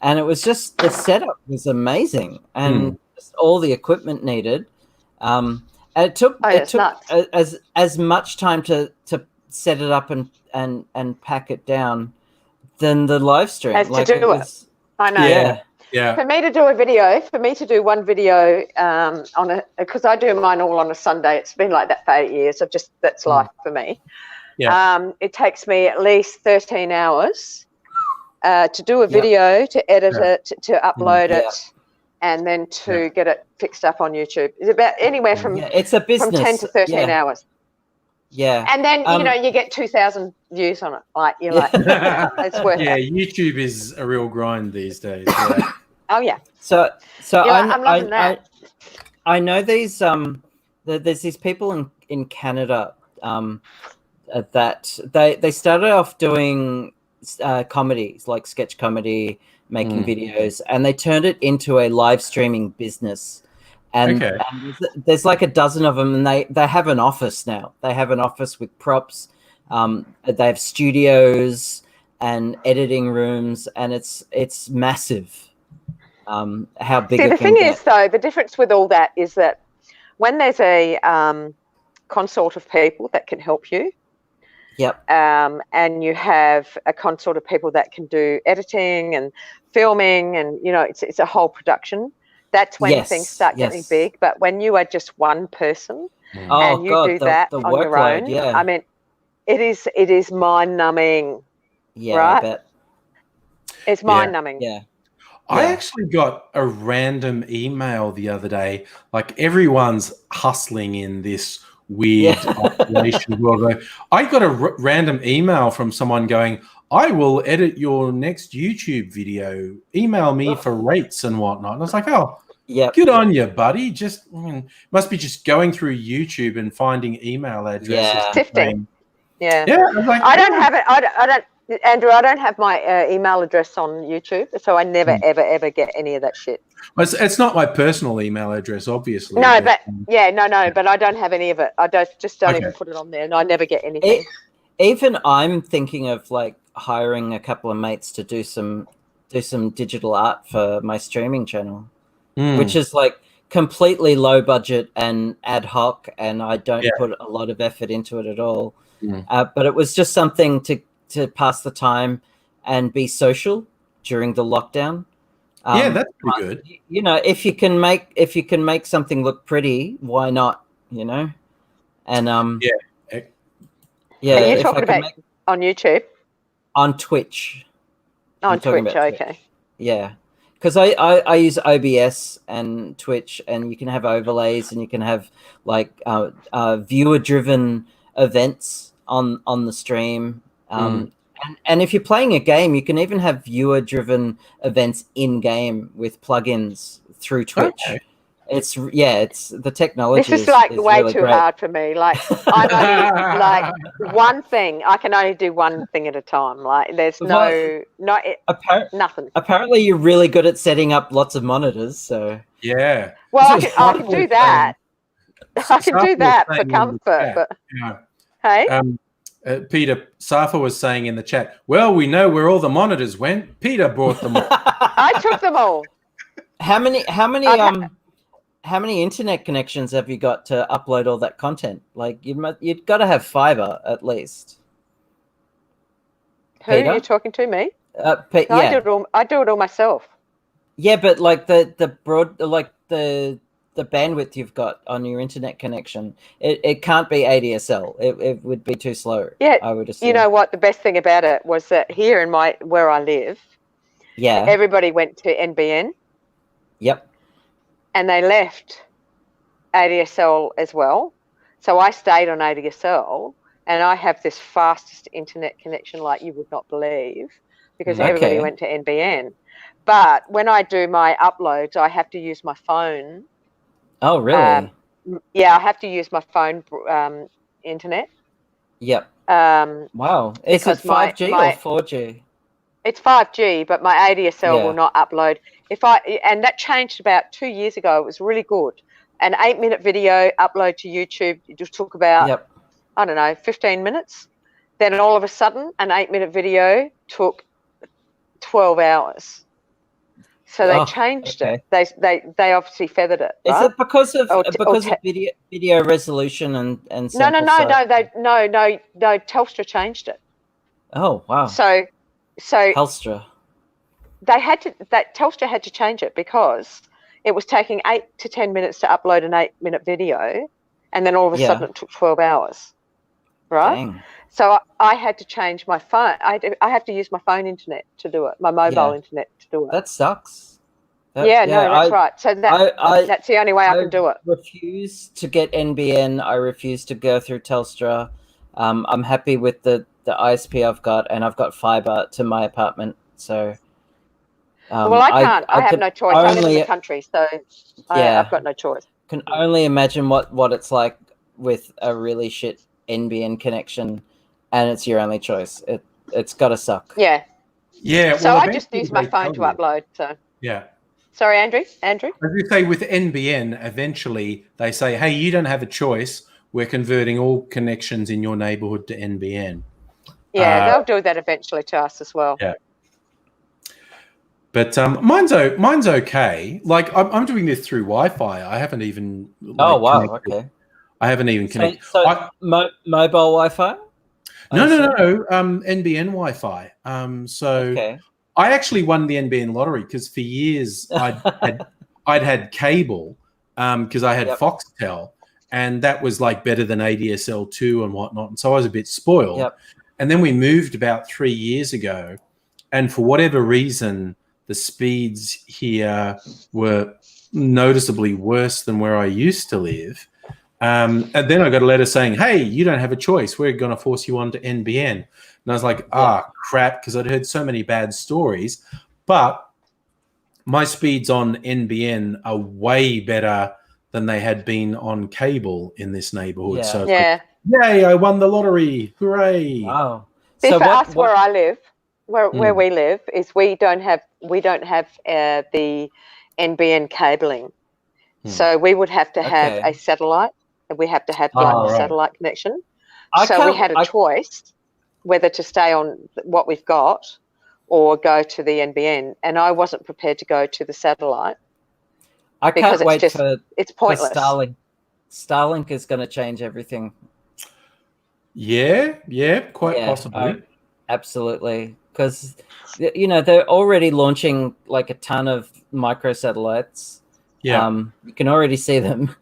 and it was just, the setup was amazing, and just all the equipment needed. And it took as much time to set it up and pack it down than the live stream. As to do it. I know. Yeah. For me to do one video because I do mine all on a Sunday. It's been like that for 8 years. That's life for me. Yeah. It takes me at least 13 hours to do a video, to edit it, to upload it, and then to get it fixed up on YouTube. It's about anywhere from it's a business. from 10 to 13 hours. Yeah. And then you get 2,000 views on it. Like you're like, it's worth it. YouTube is a real grind these days. Yeah. Oh yeah. So I'm loving that. I know these there's these people in Canada that they started off doing comedies, like sketch comedy, making videos, and they turned it into a live streaming business. And there's like a dozen of them, and they have an office now. They have an office with props. They have studios and editing rooms, and it's massive. How big? See, the thing is, though, the difference with all that is that when there's a consort of people that can help you, and you have a consort of people that can do editing and filming, and it's a whole production. That's when things start getting big. But when you are just one person and you do that on your own, I mean, it is mind-numbing. Yeah, right? I bet. It's mind-numbing. Yeah. I actually got a random email the other day. Like, everyone's hustling in this weird operation world. I got a random email from someone going, I will edit your next YouTube video. Email me for rates and whatnot. And I was like, good on you, buddy. Must be just going through YouTube and finding email addresses. Yeah. Sifting. Yeah. I was like, I don't have it. I don't, Andrew, I don't have my email address on YouTube, so I never, ever get any of that shit. Well, it's not my personal email address, obviously. No, but but I don't have any of it. I don't even put it on there, and I never get anything. Even I'm thinking of like hiring a couple of mates to do some digital art for my streaming channel, which is like completely low budget and ad hoc, and I don't put a lot of effort into it at all. But it was just something to pass the time and be social during the lockdown. That's pretty good. If you can make something look pretty, why not? And Are you talking about on YouTube? On Twitch. On Twitch, okay. Yeah, because I use OBS and Twitch, and you can have overlays, and you can have like viewer-driven events on the stream. And if you're playing a game, you can even have viewer-driven events in-game with plugins through Twitch. Okay. It's the technology. This is like way really too hard for me. Like I'm only like one thing. I can only do one thing at a time. Like there's nothing. Apparently, you're really good at setting up lots of monitors. So yeah. Well, I can do that. I can do that for comfort. But hey. Peter Safa was saying in the chat, well, we know where all the monitors went. Peter brought them all. I took them all. How many internet connections have you got to upload all that content? Like you'd got to have fiber at least. Who are you talking to? Me? Yeah. I do it all myself. Yeah, but like the bandwidth you've got on your internet connection, it can't be ADSL. It would be too slow. Yeah, I would assume. You know what? The best thing about it was that here in where I live, everybody went to NBN. Yep. And they left ADSL as well. So I stayed on ADSL, and I have this fastest internet connection like you would not believe, because everybody went to NBN. But when I do my uploads, I have to use my phone. Oh, really? Yeah, I have to use my phone internet. Yep. Wow. Is it 5G or 4G? It's 5G, but my ADSL will not upload. And that changed about 2 years ago. It was really good. An 8-minute video upload to YouTube, it just took about, I don't know, 15 minutes. Then all of a sudden, an 8-minute video took 12 hours. So they changed it. They obviously feathered it. Right? Is it because of video resolution and No. Telstra changed it. Oh wow. So Telstra. Telstra had to change it because it was taking 8 to 10 minutes to upload an 8-minute video, and then all of a sudden it took 12 hours. Right? Dang. So I had to change my phone. I have to use my phone internet to do it, my mobile internet to do it. That sucks. That's right. So that's the only way I can do it. I refuse to get NBN. I refuse to go through Telstra. I'm happy with the ISP I've got, and I've got fiber to my apartment. So, well, I can't. I have no choice. I live in the country, so I've got no choice. Can only imagine what it's like with a really shit NBN connection, and it's your only choice. It's got to suck. Yeah. Yeah. So I just use my phone to upload. So. Yeah. Sorry, Andrew. As you say, with NBN, eventually they say, "Hey, you don't have a choice. We're converting all connections in your neighborhood to NBN." Yeah, they'll do that eventually to us as well. Yeah. But mine's okay. Like I'm doing this through Wi-Fi. I haven't even. Connected. Okay. I haven't even connected. So mobile Wi-Fi? No. NBN Wi-Fi. I actually won the NBN lottery because for years I'd had cable because I had Foxtel, and that was like better than ADSL2 and whatnot. And so I was a bit spoiled. Yep. And then we moved about 3 years ago, and for whatever reason, the speeds here were noticeably worse than where I used to live. And then I got a letter saying, "Hey, you don't have a choice. We're going to force you on to NBN." And I was like, crap, because I'd heard so many bad stories. But my speeds on NBN are way better than they had been on cable in this neighborhood. Yeah. So yay, I won the lottery. Hooray. Wow. So for us, where I live, where we live, is we don't have the NBN cabling. So we would have to have a satellite, and we have to have a satellite connection. So we had a choice whether to stay on what we've got or go to the NBN, and I wasn't prepared to go to the satellite. I can't wait it's pointless. For Starlink. Starlink is going to change everything. Yeah, quite possibly. Absolutely, because they're already launching like a ton of microsatellites. Yeah, you can already see them,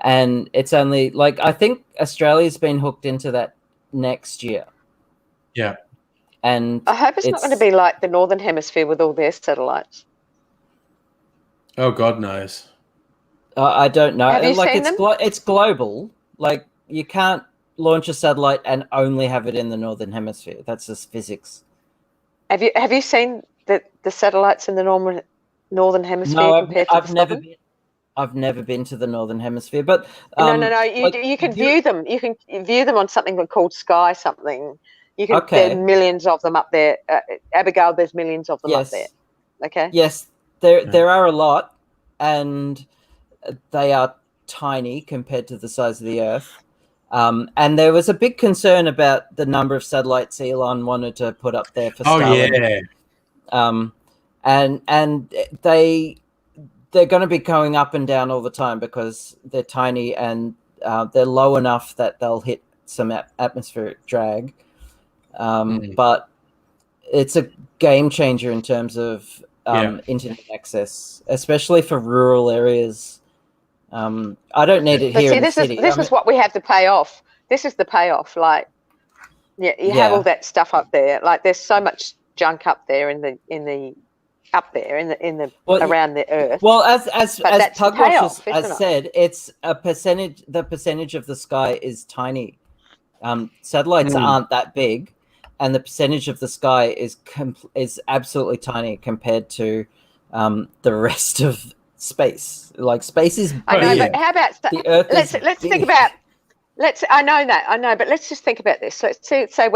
and it's only like I think Australia's been hooked into that next year. Yeah, and I hope it's not going to be like the Northern Hemisphere with all their satellites. Oh, God knows. I don't know. Have you seen them? It's global. Like you can't launch a satellite and only have it in the Northern Hemisphere. That's just physics. Have you seen the satellites in the Northern Hemisphere compared to the Southern? I've never been to the Northern Hemisphere, but no. You can view them. You can view them on something called Sky something. You can. There are millions of them up there. Abigail, there's millions of them up there. Okay. Yes, there are a lot, and they are tiny compared to the size of the Earth. And there was a big concern about the number of satellites Elon wanted to put up there for Starlink. Oh yeah. And they're going to be going up and down all the time because they're tiny and they're low enough that they'll hit some atmospheric drag. But it's a game changer in terms of internet access, especially for rural areas. I don't need it here in the city. This is what we have to pay off. This is the payoff. Like, you have all that stuff up there. Like, there's so much junk up there in the around the Earth. Well, as Pugwash has said, it's a percentage. The percentage of the sky is tiny. Satellites aren't that big, and the percentage of the sky is absolutely tiny compared to the rest of space. Like, space is big. I know, but how about the Earth? Let's think about. I know, but let's just think about this. Let's say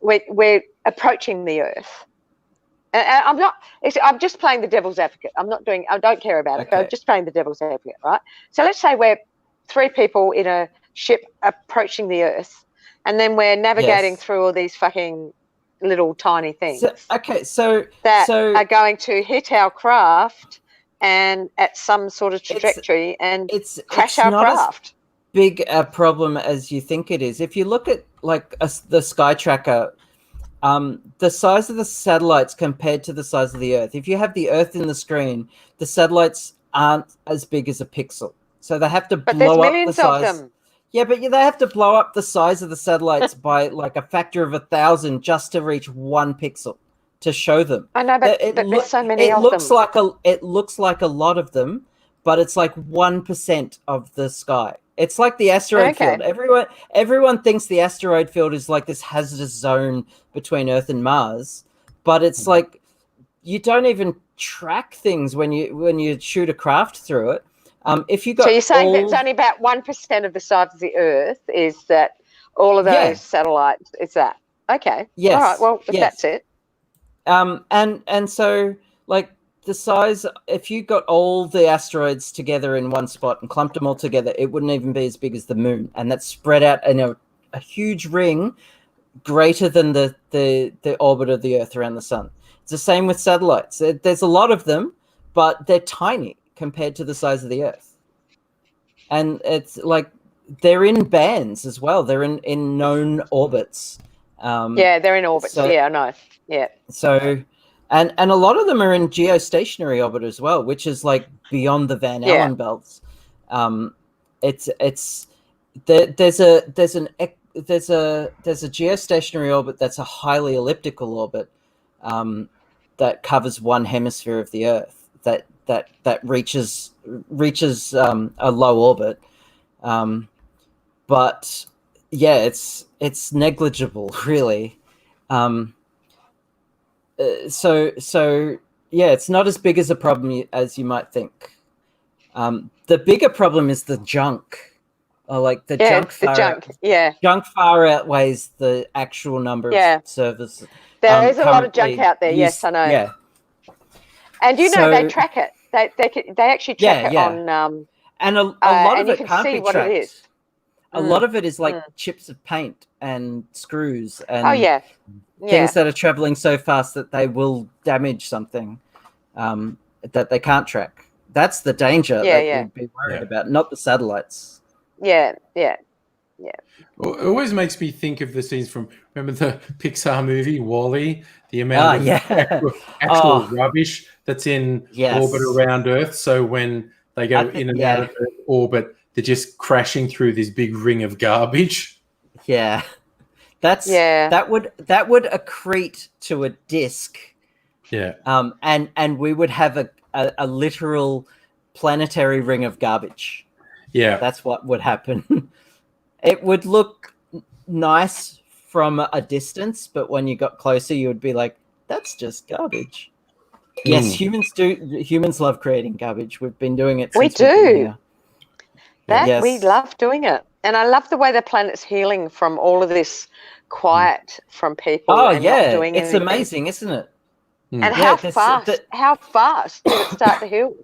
we're approaching the Earth. I'm just playing the devil's advocate. I don't care about it, but I'm just playing the devil's advocate, right? So let's say we're 3 people in a ship approaching the Earth, and then we're navigating through all these fucking little tiny things. So are going to hit our craft and at some sort of trajectory and crash our craft. Big a problem as you think it is. If you look at the Sky Tracker, the size of the satellites compared to the size of the Earth. If you have the Earth in the screen, the satellites aren't as big as a pixel, so they have to blow up the size. Of them. Yeah, but they have to blow up the size of the satellites by like a factor of 1,000 just to reach 1 pixel to show them. I know, but there's so many of them. It looks like a lot of them, but it's like 1% of the sky. It's like the asteroid field. Everyone thinks the asteroid field is like this hazardous zone between Earth and Mars, but it's like you don't even track things when you shoot a craft through it. If you got so you're saying that's only about 1% of the size of the Earth is that all of those satellites is that okay? Yes. All right. Well, if that's it. And so like the size, if you got all the asteroids together in one spot and clumped them all together, it wouldn't even be as big as the moon, and that's spread out in a huge ring greater than the orbit of the Earth around the sun. It's the same with satellites. There's a lot of them, but they're tiny compared to the size of the Earth. And it's like they're in bands as well. They're in known orbits. They're in orbits. I know. Yeah. So, and a lot of them are in geostationary orbit as well, which is like beyond the Van Allen belts. There's a geostationary orbit that's a highly elliptical orbit that covers one hemisphere of the Earth that reaches a low orbit, but it's negligible really. So it's not as big as a problem as you might think. The bigger problem is the junk. Junk far outweighs the actual number of servers. There is a lot of junk out there. Yes, I know. Yeah, and they track it. They actually track it on. And a lot of it can't be what tracked. It is. A lot of it is like chips of paint and screws and things that are traveling so fast that they will damage something that they can't track. That's the danger that you'd be worried about, not the satellites. Yeah. Well, it always makes me think of the scenes from, remember the Pixar movie WALL-E? The amount of actual rubbish that's in orbit around Earth. So when they go in and out of Earth orbit, they're just crashing through this big ring of garbage. Yeah. That would accrete to a disk. Yeah. And we would have a literal planetary ring of garbage. Yeah. That's what would happen. It would look nice from a distance, but when you got closer, you would be like, that's just garbage. Yes, humans love creating garbage. We've been doing it since we do. We love doing it. And I love the way the planet's healing from all of this quiet from people. Oh, and not doing it's anything. amazing, isn't it? And how fast did it start to heal?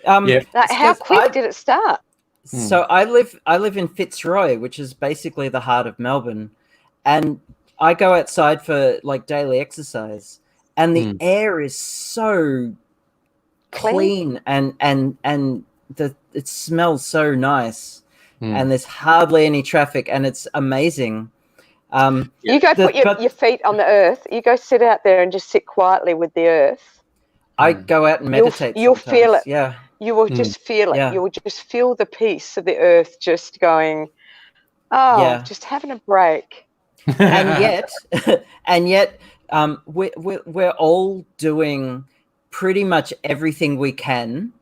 How quick did it start? So I live in Fitzroy, which is basically the heart of Melbourne, and I go outside for like daily exercise, and the air is so clean and it smells so nice, and there's hardly any traffic, and it's amazing. You go put your feet on the earth. You go sit out there and just sit quietly with the earth. I go out and meditate. You'll feel it. Yeah. You will just feel it. Yeah. You will just feel the peace of the earth just going, just having a break. And yet, we're all doing pretty much everything we can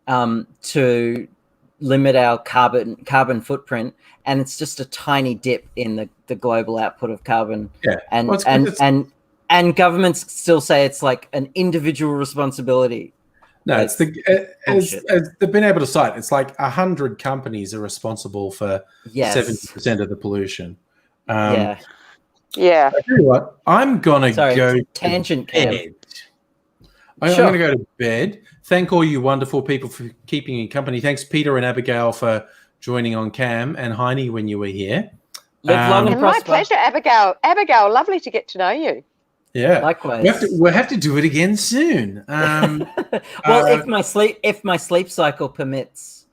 to limit our carbon footprint, and it's just a tiny dip in the global output of carbon. Yeah. And governments still say it's like an individual responsibility. No, it's as they've been able to cite, it's like 100 companies are responsible for 70% of the pollution. Yeah. I tell you what, I'm gonna go tangent to bed. I'm gonna go to bed. Thank all you wonderful people for keeping me company. Thanks, Peter and Abigail, for joining on cam, and Heine when you were here. Live long and prosper. My pleasure, Abigail. Abigail, lovely to get to know you. Yeah, likewise. We'll have to do it again soon. Well, if my sleep cycle permits.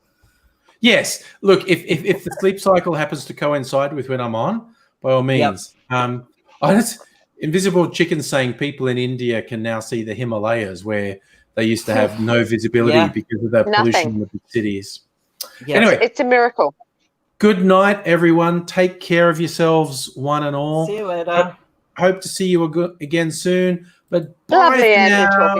Yes. Look, if the sleep cycle happens to coincide with when I'm on, by all means. Invisible Chicken saying people in India can now see the Himalayas where they used to have no visibility because of the pollution in the big cities. Yeah. Anyway, it's a miracle. Good night, everyone. Take care of yourselves, one and all. See you later. Hope to see you again soon. But lovely, bye for Andrew, now. talking